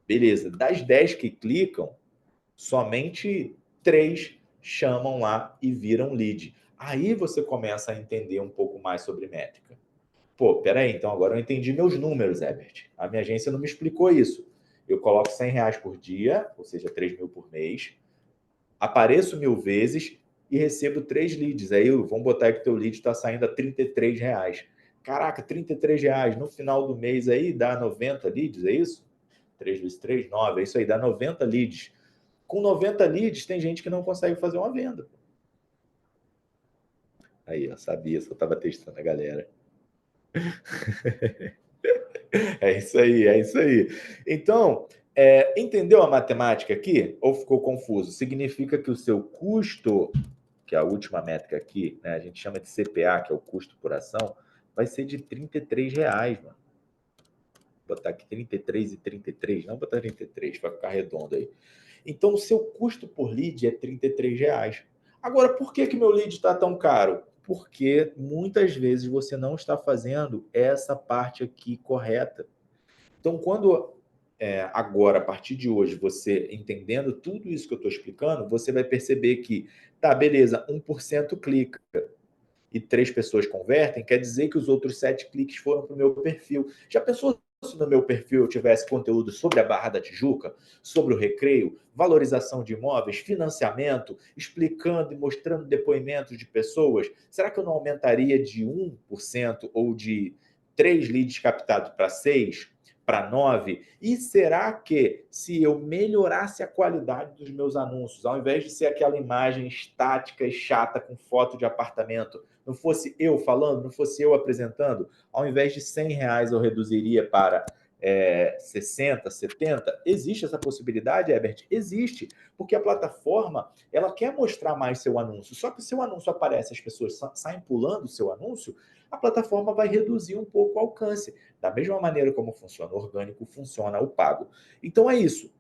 [SPEAKER 1] Beleza, das 10 que clicam, somente 3 chamam lá e viram lead. Aí você começa a entender um pouco mais sobre métrica. Pô, peraí, então agora eu entendi meus números, Herbert. A minha agência não me explicou isso. Eu coloco R$100 por dia, ou seja, 3.000 por mês, apareço 1.000 vezes e recebo 3 leads. Aí vamos botar que o teu lead está saindo a R$33. Caraca, R$33 no final do mês aí dá 90 leads, é isso? 3 vezes 3, 9, é isso aí, dá 90 leads. Com 90 leads, tem gente que não consegue fazer uma venda. Aí, eu sabia, só estava testando a galera. É isso aí, é isso aí. Então, entendeu a matemática aqui? Ou ficou confuso? Significa que o seu custo, que é a última métrica aqui, né, a gente chama de CPA, que é o custo por ação, vai ser de R$33, mano. Vou botar aqui 33 e 33, não botar 33, vai ficar redondo aí. Então, o seu custo por lead é R$33. Agora, por que meu lead está tão caro? Porque muitas vezes você não está fazendo essa parte aqui correta. Então, quando agora, a partir de hoje, você entendendo tudo isso que eu estou explicando, você vai perceber que, tá, beleza, 1% clica e 3 pessoas convertem, quer dizer que os outros 7 cliques foram para o meu perfil. Já pensou se no meu perfil eu tivesse conteúdo sobre a Barra da Tijuca, sobre o Recreio, valorização de imóveis, financiamento, explicando e mostrando depoimentos de pessoas? Será que eu não aumentaria de 1% ou de 3 leads captados para 6? Para 9? E será que se eu melhorasse a qualidade dos meus anúncios, ao invés de ser aquela imagem estática e chata com foto de apartamento, não fosse eu falando, não fosse eu apresentando, ao invés de R$100 eu reduziria para 60, 70? Existe essa possibilidade, Herbert? Existe, porque a plataforma ela quer mostrar mais seu anúncio, só que se o anúncio aparece, as pessoas saem pulando o seu anúncio, a plataforma vai reduzir um pouco o alcance. Da mesma maneira como funciona o orgânico, funciona o pago. Então é isso.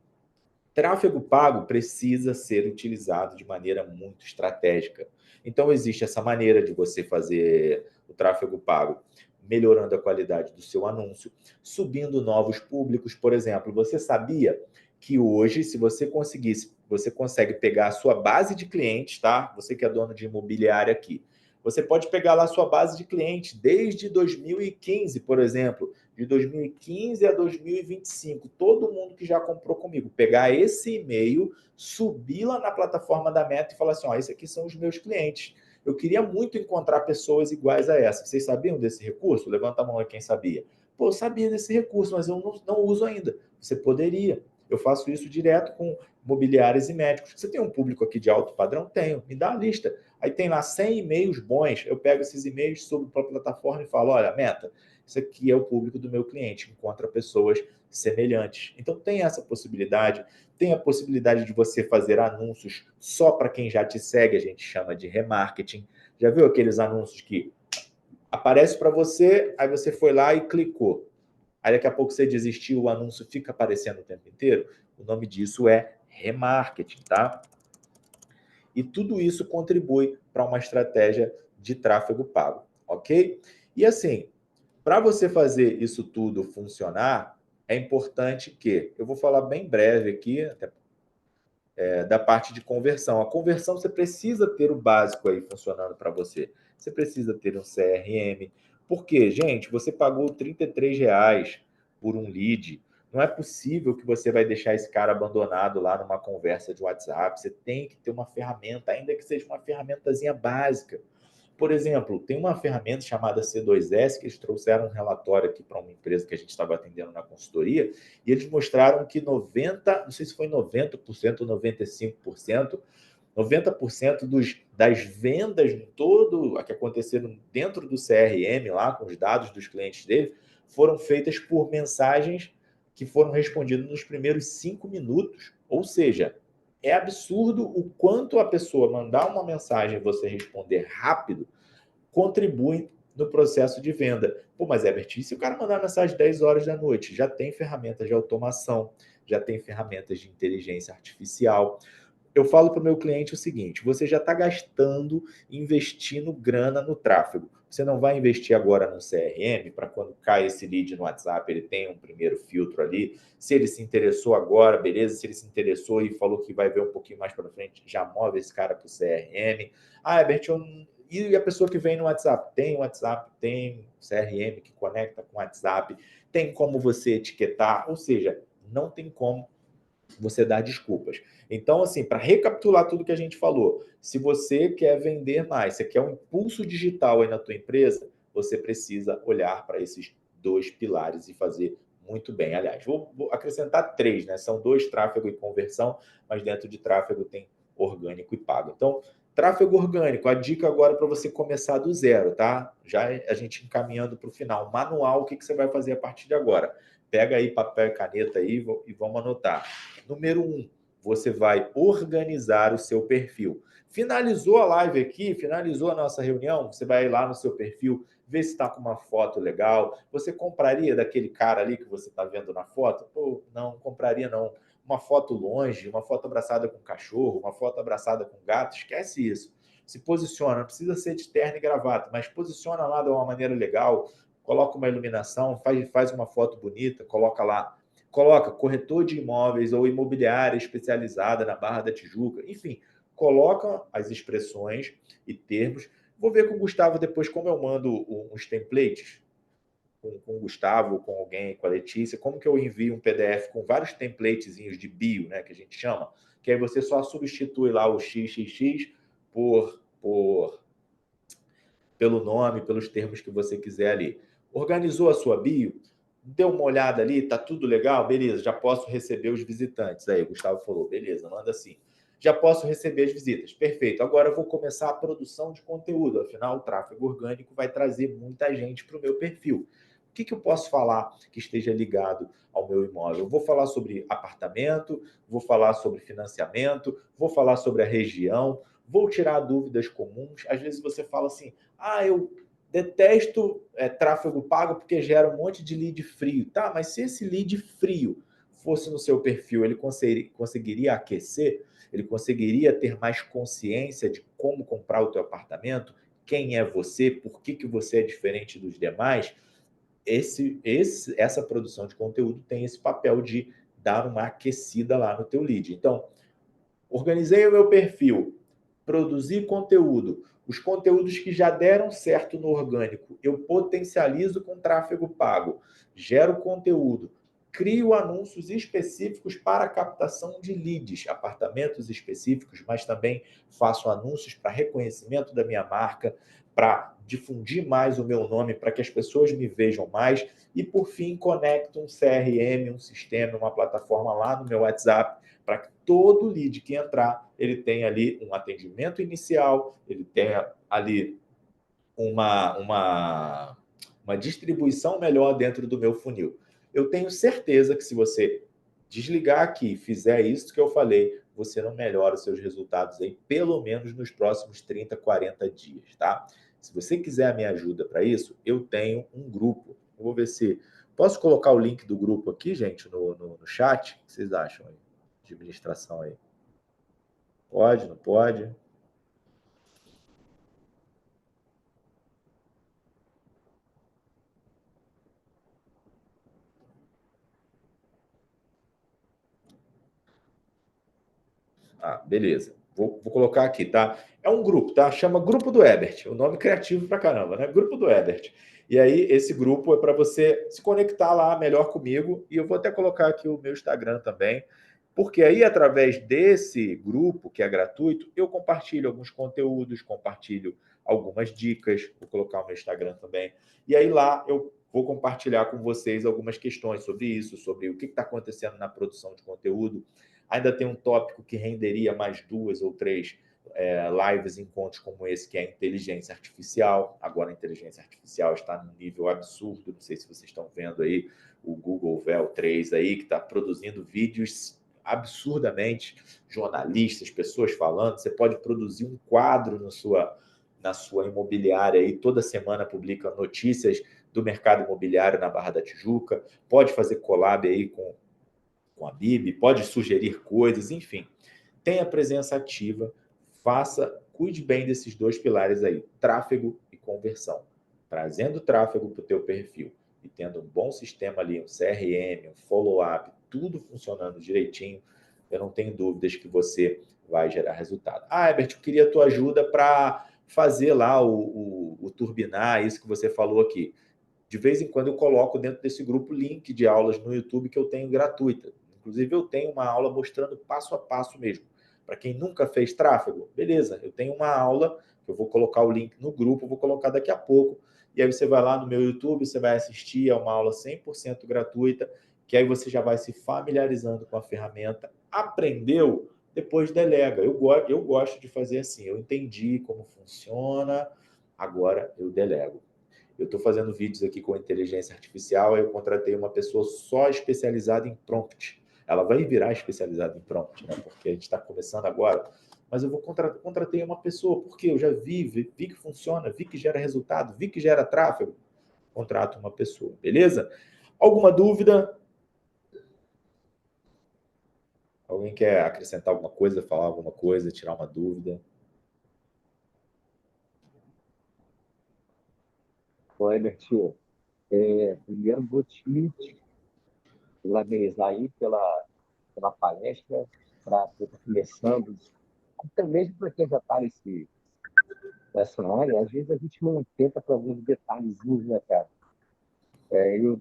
[SPEAKER 1] Tráfego pago precisa ser utilizado de maneira muito estratégica. Então, existe essa maneira de você fazer o tráfego pago, melhorando a qualidade do seu anúncio, subindo novos públicos. Por exemplo, você sabia que hoje, se você conseguisse, você consegue pegar a sua base de clientes, tá? Você que é dono de imobiliária aqui, você pode pegar lá a sua base de clientes desde 2015, por exemplo, de 2015 a 2025, todo mundo que já comprou comigo, pegar esse e-mail, subir lá na plataforma da Meta e falar assim, ó, esses aqui são os meus clientes. Eu queria muito encontrar pessoas iguais a essa. Vocês sabiam desse recurso? Levanta a mão aí quem sabia. Pô, eu sabia desse recurso, mas eu não uso ainda. Você poderia. Eu faço isso direto com mobiliários e médicos. Você tem um público aqui de alto padrão? Tenho. Me dá a lista. Aí tem lá 100 e-mails bons. Eu pego esses e-mails, subo para a plataforma e falo, olha, Meta, isso aqui é o público do meu cliente, encontra pessoas semelhantes. Então tem essa possibilidade, tem a possibilidade de você fazer anúncios só para quem já te segue, a gente chama de remarketing. Já viu aqueles anúncios que aparece para você, aí você foi lá e clicou. Aí daqui a pouco você desistiu, o anúncio fica aparecendo o tempo inteiro? O nome disso é remarketing, tá? E tudo isso contribui para uma estratégia de tráfego pago, ok? E assim, para você fazer isso tudo funcionar, é importante que, eu vou falar bem breve aqui, até, da parte de conversão. A conversão, você precisa ter o básico aí funcionando para você. Você precisa ter um CRM. Por quê? Gente, você pagou R$33 por um lead. Não é possível que você vai deixar esse cara abandonado lá numa conversa de WhatsApp. Você tem que ter uma ferramenta, ainda que seja uma ferramentazinha básica. Por exemplo, tem uma ferramenta chamada C2S, que eles trouxeram um relatório aqui para uma empresa que a gente estava atendendo na consultoria, e eles mostraram que 90%, não sei se foi 90% ou 95%, 90% das vendas todo que aconteceram dentro do CRM, lá com os dados dos clientes dele, foram feitas por mensagens que foram respondidas nos primeiros 5 minutos. Ou seja, é absurdo o quanto a pessoa mandar uma mensagem e você responder rápido contribui no processo de venda. Pô, mas Herbert, e se o cara mandar mensagem 10 horas da noite? Já tem ferramentas de automação, já tem ferramentas de inteligência artificial. eu falo para o meu cliente o seguinte: você já está gastando, investindo grana no tráfego. Você não vai investir agora no CRM para quando cai esse lead no WhatsApp, ele tem um primeiro filtro ali. Se ele se interessou agora, beleza. Se ele se interessou e falou que vai ver um pouquinho mais para frente, já move esse cara para o CRM. Ah, Herbert, e a pessoa que vem no WhatsApp? Tem WhatsApp, tem CRM que conecta com WhatsApp, tem como você etiquetar, ou seja, não tem como você dar desculpas. Então, assim, para recapitular tudo que a gente falou, se você quer vender mais, você quer um impulso digital aí na tua empresa, você precisa olhar para esses dois pilares e fazer muito bem. Aliás, vou acrescentar três, né? São dois: tráfego e conversão, mas dentro de tráfego tem orgânico e pago. Então, tráfego orgânico, a dica agora para você começar do zero, tá? Já a gente encaminhando para o final. Manual, o que você vai fazer a partir de agora? Pega aí papel e caneta aí e vamos anotar. Número 1, você vai organizar o seu perfil. Finalizou a live aqui, finalizou a nossa reunião, você vai lá no seu perfil, ver se está com uma foto legal. Você compraria daquele cara ali que você está vendo na foto? Pô, não, compraria não. Uma foto longe, uma foto abraçada com cachorro, uma foto abraçada com gato, esquece isso. Se posiciona, não precisa ser de terno e gravata, mas posiciona lá de uma maneira legal, coloca uma iluminação, faz uma foto bonita, coloca lá. Coloca corretor de imóveis ou imobiliária especializada na Barra da Tijuca. Enfim, coloca as expressões e termos. Vou ver com o Gustavo depois como eu mando uns templates com o Gustavo, com alguém, com a Letícia, como que eu envio um PDF com vários templatezinhos de bio, né, que a gente chama, que aí você só substitui lá o XXX pelo nome, pelos termos que você quiser ali. Organizou a sua bio? Deu uma olhada ali, tá tudo legal? Beleza, já posso receber os visitantes. Aí o Gustavo falou, beleza, manda assim. Já posso receber as visitas. Perfeito. Agora eu vou começar a produção de conteúdo. Afinal, o tráfego orgânico vai trazer muita gente para o meu perfil. O que eu posso falar que esteja ligado ao meu imóvel? Eu vou falar sobre apartamento, vou falar sobre financiamento, vou falar sobre a região, vou tirar dúvidas comuns. Às vezes você fala assim, eu detesto tráfego pago porque gera um monte de lead frio. Tá, mas se esse lead frio fosse no seu perfil, ele conseguiria aquecer? Ele conseguiria ter mais consciência de como comprar o teu apartamento? Quem é você? Por que você é diferente dos demais? Essa produção de conteúdo tem esse papel de dar uma aquecida lá no teu lead. Então, organizei o meu perfil, produzi conteúdo. Os conteúdos que já deram certo no orgânico, eu potencializo com tráfego pago, gero conteúdo, crio anúncios específicos para a captação de leads, apartamentos específicos, mas também faço anúncios para reconhecimento da minha marca, para difundir mais o meu nome, para que as pessoas me vejam mais e, por fim, conecto um CRM, um sistema, uma plataforma lá no meu WhatsApp, para que todo lead que entrar, ele tenha ali um atendimento inicial, ele tenha ali uma distribuição melhor dentro do meu funil. Eu tenho certeza que se você desligar aqui e fizer isso que eu falei, você não melhora os seus resultados aí, pelo menos nos próximos 30, 40 dias, tá? Se você quiser a minha ajuda para isso, eu tenho um grupo. Eu vou ver se... Posso colocar o link do grupo aqui, gente, no chat? O que vocês acham aí? De administração aí. Pode, não pode? Beleza. Vou colocar aqui, tá? É um grupo, tá? Chama Grupo do Herbert. O nome criativo pra caramba, né? Grupo do Herbert. E aí, esse grupo é para você se conectar lá melhor comigo. E eu vou até colocar aqui o meu Instagram também. Porque aí, através desse grupo, que é gratuito, eu compartilho alguns conteúdos, compartilho algumas dicas. Vou colocar o meu Instagram também. E aí, lá, eu vou compartilhar com vocês algumas questões sobre isso, sobre o que está acontecendo na produção de conteúdo. Ainda tem um tópico que renderia mais 2 ou 3 lives, encontros como esse, que é a inteligência artificial. Agora a inteligência artificial está num nível absurdo. Não sei se vocês estão vendo aí o Google Veo 3 aí, que está produzindo vídeos absurdamente, jornalistas, pessoas falando. Você pode produzir um quadro na sua imobiliária aí, toda semana publica notícias do mercado imobiliário na Barra da Tijuca. Pode fazer collab aí com a BIB, pode sugerir coisas, enfim. tenha presença ativa, cuide bem desses dois pilares aí, tráfego e conversão. Trazendo tráfego para o teu perfil e tendo um bom sistema ali, um CRM, um follow-up, tudo funcionando direitinho, eu não tenho dúvidas que você vai gerar resultado. Herbert, eu queria a tua ajuda para fazer lá o turbinar, isso que você falou aqui. De vez em quando eu coloco dentro desse grupo link de aulas no YouTube que eu tenho gratuita. Inclusive, eu tenho uma aula mostrando passo a passo mesmo. Para quem nunca fez tráfego, beleza, eu tenho uma aula, eu vou colocar o link no grupo, vou colocar daqui a pouco, e aí você vai lá no meu YouTube, você vai assistir a uma aula 100% gratuita, que aí você já vai se familiarizando com a ferramenta, aprendeu, depois delega. Eu gosto de fazer assim, eu entendi como funciona, agora eu delego. Eu estou fazendo vídeos aqui com inteligência artificial, aí eu contratei uma pessoa só especializada em prompt. Ela vai virar especializada em prompt, né? Porque a gente está começando agora. Mas eu contratei uma pessoa, porque eu já vi que funciona, vi que gera resultado, vi que gera tráfego. Contrato uma pessoa, beleza? Alguma dúvida? Alguém quer acrescentar alguma coisa, falar alguma coisa, tirar uma dúvida?
[SPEAKER 4] Herbert, primeiro vou te parabenizar aí pela palestra, para estar começando, até mesmo para quem já está nessa área, às vezes a gente não atenta para alguns detalhezinhos, né, cara?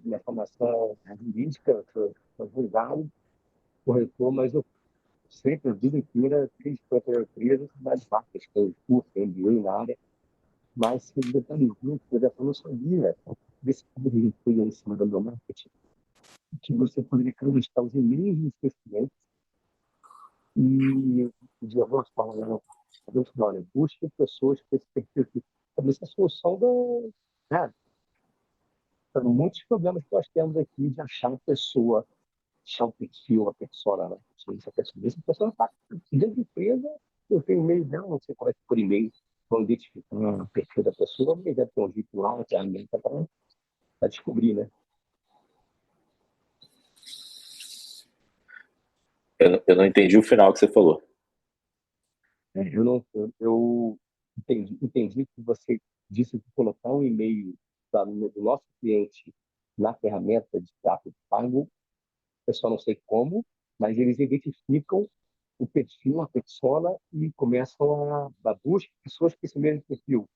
[SPEAKER 4] Minha formação é jurídica, eu sou advogado, corretor, mas eu sempre, a vida inteira, fiz para empresas das marcas, que eu curso, MBA na área, mas esse detalhezinho, por exemplo, eu não sabia desse poderia influir em cima do meu marketing, que você poderia acreditar os e-mails dos seus clientes e, de alguma forma, olha, busque pessoas com esse perfil aqui. Talvez a solução né, para muitos problemas que nós temos aqui de achar uma pessoa, achar um perfil, a persona, né? Essa pessoa está dentro da empresa, eu tenho e-mail dela, não sei qual é por e-mail, vão identificar o perfil da pessoa, mas deve ter um jeito lá, uma ferramenta para descobrir, né?
[SPEAKER 1] Eu não entendi o final que você falou.
[SPEAKER 4] Eu entendi que você disse que colocar um e-mail do nosso cliente na ferramenta de tráfego pago, eu só não sei como, mas eles identificam o perfil, a persona e começam a busca de pessoas com esse mesmo perfil.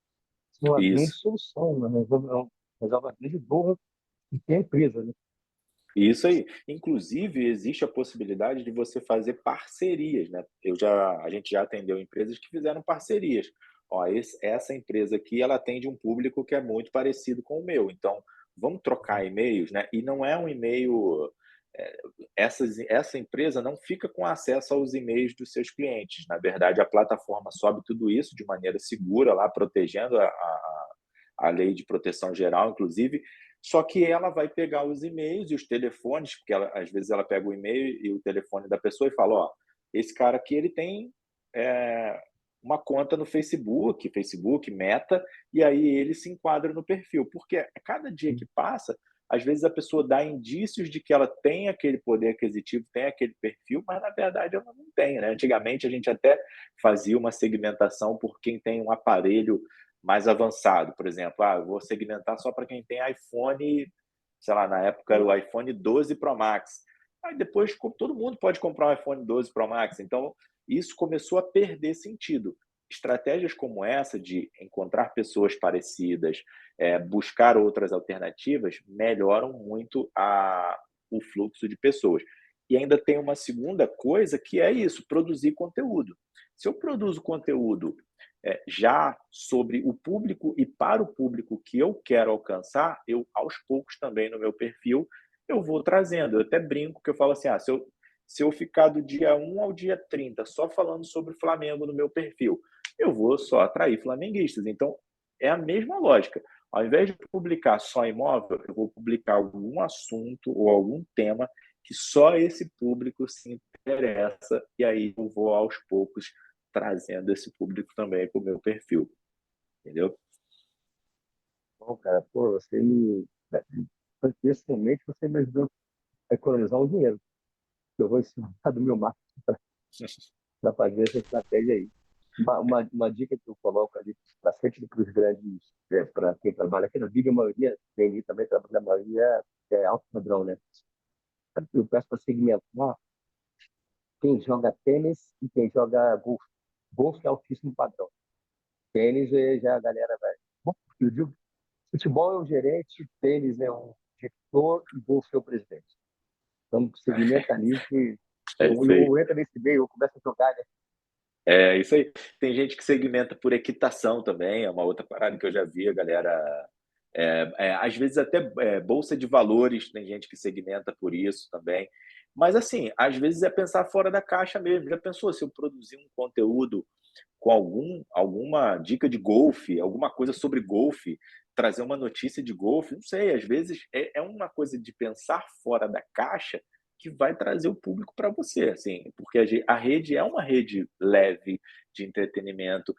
[SPEAKER 4] Isso é uma grande
[SPEAKER 1] Isso.
[SPEAKER 4] solução, né? Resolve uma grande dor que tem a empresa, né?
[SPEAKER 1] Isso aí. Inclusive, existe a possibilidade de você fazer parcerias, né? A gente já atendeu empresas que fizeram parcerias. Ó, essa empresa aqui, ela atende um público que é muito parecido com o meu. Então, vamos trocar e-mails, né? E não é um e-mail. é, essa empresa não fica com acesso aos e-mails dos seus clientes. Na verdade, a plataforma sobe tudo isso de maneira segura, lá protegendo a lei de proteção geral, inclusive. Só que ela vai pegar os e-mails e os telefones, porque às vezes ela pega o e-mail e o telefone da pessoa e fala, ó, esse cara aqui ele tem é, uma conta no Facebook, Meta, e aí ele se enquadra no perfil. Porque a cada dia que passa, às vezes a pessoa dá indícios de que ela tem aquele poder aquisitivo, tem aquele perfil, mas na verdade ela não tem, né? Antigamente a gente até fazia uma segmentação por quem tem um aparelho mais avançado, por exemplo, eu vou segmentar só para quem tem iPhone, sei lá, na época era o iPhone 12 Pro Max. Aí depois todo mundo pode comprar um iPhone 12 Pro Max, então isso começou a perder sentido. Estratégias como essa de encontrar pessoas parecidas, buscar outras alternativas, melhoram muito o fluxo de pessoas. E ainda tem uma segunda coisa que é isso, produzir conteúdo. Se eu produzo conteúdo já sobre o público e para o público que eu quero alcançar, eu, aos poucos também no meu perfil, eu vou trazendo. Eu até brinco que eu falo assim, se eu ficar do dia 1 ao dia 30 só falando sobre o Flamengo no meu perfil, eu vou só atrair flamenguistas. Então, é a mesma lógica. Ao invés de publicar só imóvel, eu vou publicar algum assunto ou algum tema que só esse público se interessa, e aí eu vou aos poucos trazendo esse público também para o meu perfil, entendeu?
[SPEAKER 4] Bom, cara, pô, pessoalmente, você me ajudou a economizar um dinheiro. Eu vou ensinar do meu marketing. para fazer essa estratégia aí. Uma dica que eu coloco ali bastante para os grandes, para quem trabalha aqui na Big, a maioria tem também, trabalha, a maioria é alto padrão, né? Eu peço para segmentar quem joga tênis e quem joga golfe. Golfe é altíssimo padrão. Tênis já a galera vai. Bom, eu digo, futebol é o gerente, tênis é o diretor e golfe é o presidente. Então, segmenta ali que
[SPEAKER 1] É isso aí.
[SPEAKER 4] eu entro nesse meio, eu começo a jogar, né?
[SPEAKER 1] É isso aí. Tem gente que segmenta por equitação também, é uma outra parada que eu já vi, a galera. Às vezes até bolsa de valores, tem gente que segmenta por isso também. Mas assim, às vezes é pensar fora da caixa mesmo. Já pensou se eu produzir um conteúdo com alguma dica de golfe, alguma coisa sobre golfe, trazer uma notícia de golfe? Não sei, às vezes é uma coisa de pensar fora da caixa que vai trazer o público para você, assim, porque a rede é uma rede leve de entretenimento.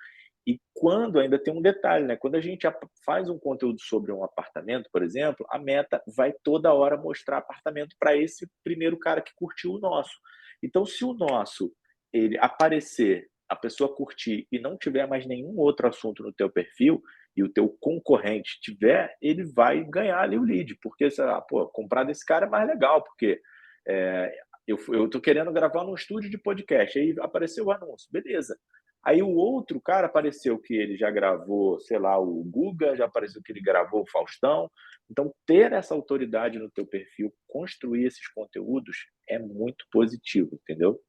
[SPEAKER 1] E quando ainda tem um detalhe, né? Quando a gente faz um conteúdo sobre um apartamento, por exemplo, a meta vai toda hora mostrar apartamento para esse primeiro cara que curtiu o nosso. Então, se o nosso ele aparecer, a pessoa curtir e não tiver mais nenhum outro assunto no teu perfil e o teu concorrente tiver, ele vai ganhar ali o lead, porque sei lá, pô, comprar desse cara é mais legal, porque é, eu tô querendo gravar num estúdio de podcast, aí apareceu o anúncio, beleza. Aí o outro cara apareceu que ele já gravou, sei lá, o Guga, já apareceu que ele gravou o Faustão. Então, ter essa autoridade no teu perfil, construir esses conteúdos é muito positivo, entendeu?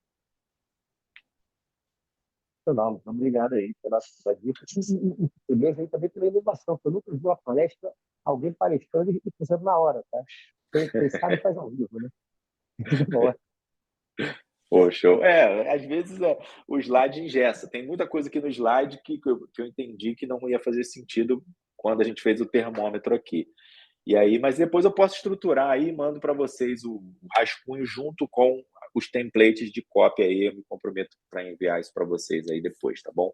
[SPEAKER 4] Não, muito obrigado aí pela dica. E mesmo aí também pela inovação, que eu nunca vi uma palestra, alguém palestrando e fazendo na hora, tá? Quem sabe faz ao vivo, né? Na hora.
[SPEAKER 1] Pô, show. Às vezes o slide engessa. Tem muita coisa aqui no slide que eu entendi que não ia fazer sentido quando a gente fez o termômetro aqui. E aí, mas depois eu posso estruturar aí e mando para vocês o rascunho junto com os templates de cópia aí. Eu me comprometo para enviar isso para vocês aí depois, tá bom?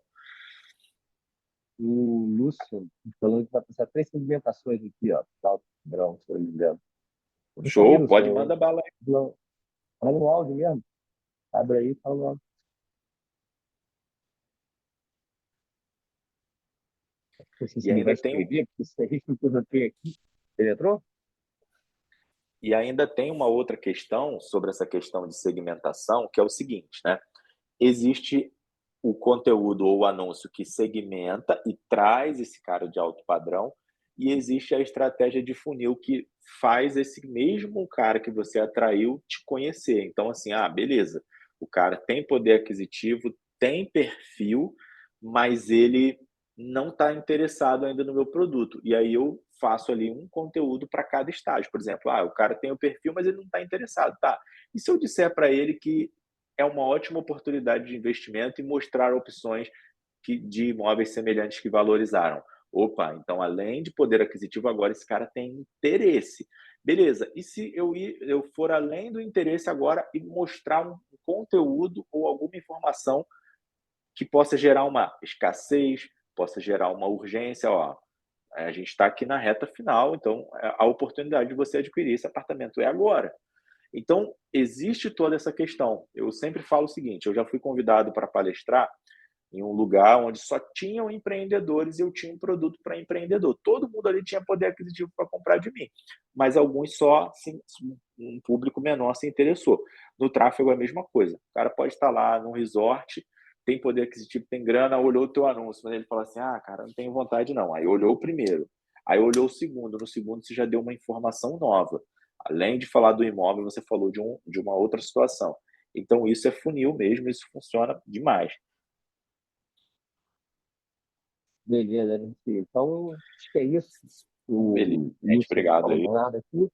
[SPEAKER 4] O Lúcio falando que vai passar 3 segmentações aqui, ó. Tal, Brão, se eu não me engano. Isso aí,
[SPEAKER 1] Show, pode
[SPEAKER 4] Lúcio.
[SPEAKER 1] mandar bala aí.
[SPEAKER 4] Fala no áudio mesmo. Abre aí e fala no áudio. Não sei se
[SPEAKER 1] E
[SPEAKER 4] ele vai
[SPEAKER 1] ainda tem
[SPEAKER 4] escrever, porque se a gente não pôs aqui. Ele entrou?
[SPEAKER 1] E ainda tem uma outra questão sobre essa questão de segmentação, que é o seguinte, né? Existe o conteúdo ou o anúncio que segmenta e traz esse cara de alto padrão, e existe a estratégia de funil que faz esse mesmo cara que você atraiu te conhecer. Então, assim, beleza, o cara tem poder aquisitivo, tem perfil, mas ele não está interessado ainda no meu produto. E aí eu faço ali um conteúdo para cada estágio. Por exemplo, o cara tem o perfil, mas ele não está interessado. Tá. E se eu disser para ele que é uma ótima oportunidade de investimento e mostrar opções de imóveis semelhantes que valorizaram? Opa, então além de poder aquisitivo, agora esse cara tem interesse. Beleza, e se eu for além do interesse agora e mostrar um conteúdo ou alguma informação que possa gerar uma escassez, possa gerar uma urgência, a gente está aqui na reta final, então a oportunidade de você adquirir esse apartamento é agora. Então, existe toda essa questão. Eu sempre falo o seguinte: eu já fui convidado para palestrar em um lugar onde só tinham empreendedores e eu tinha um produto para empreendedor. Todo mundo ali tinha poder aquisitivo para comprar de mim, mas alguns só, um público menor se interessou. No tráfego é a mesma coisa. O cara pode estar lá num resort, tem poder aquisitivo, tem grana, olhou o teu anúncio, mas ele fala assim: cara, não tenho vontade não. Aí olhou o primeiro, aí olhou o segundo, no segundo você já deu uma informação nova. Além de falar do imóvel, você falou de uma outra situação. Então, isso é funil mesmo, isso funciona demais.
[SPEAKER 4] Beleza, né? Então, acho que é isso.
[SPEAKER 1] Beleza,
[SPEAKER 4] O
[SPEAKER 1] gente,
[SPEAKER 4] Lúcio
[SPEAKER 1] obrigado
[SPEAKER 4] falou
[SPEAKER 1] aí.
[SPEAKER 4] nada aqui.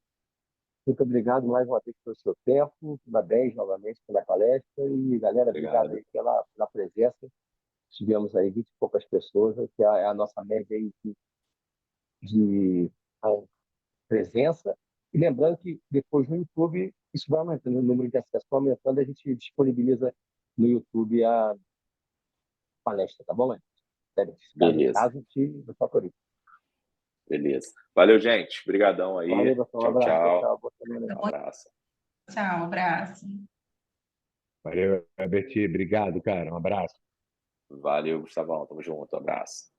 [SPEAKER 4] Muito obrigado mais uma vez pelo seu tempo, parabéns novamente pela palestra e, galera, obrigado
[SPEAKER 1] Obrigado.
[SPEAKER 4] aí pela presença. Tivemos aí 20 e poucas pessoas, que é a nossa média aí de presença. E lembrando que depois no YouTube, isso vai aumentando, o número de acessos vai aumentando, a gente disponibiliza no YouTube a palestra, tá bom, mãe? Deve ficar no
[SPEAKER 1] Beleza,
[SPEAKER 4] caso do favorito.
[SPEAKER 1] beleza. Valeu, gente. Obrigadão aí.
[SPEAKER 4] Valeu, pessoal. Um
[SPEAKER 1] Tchau,
[SPEAKER 4] abraço. Tchau,
[SPEAKER 1] tchau.
[SPEAKER 4] tchau. Boa semana.
[SPEAKER 1] Um abraço.
[SPEAKER 2] Tchau, abraço.
[SPEAKER 5] Valeu, Herbert. Obrigado, cara. Um abraço.
[SPEAKER 1] Valeu, Gustavão. Tamo junto. Abraço.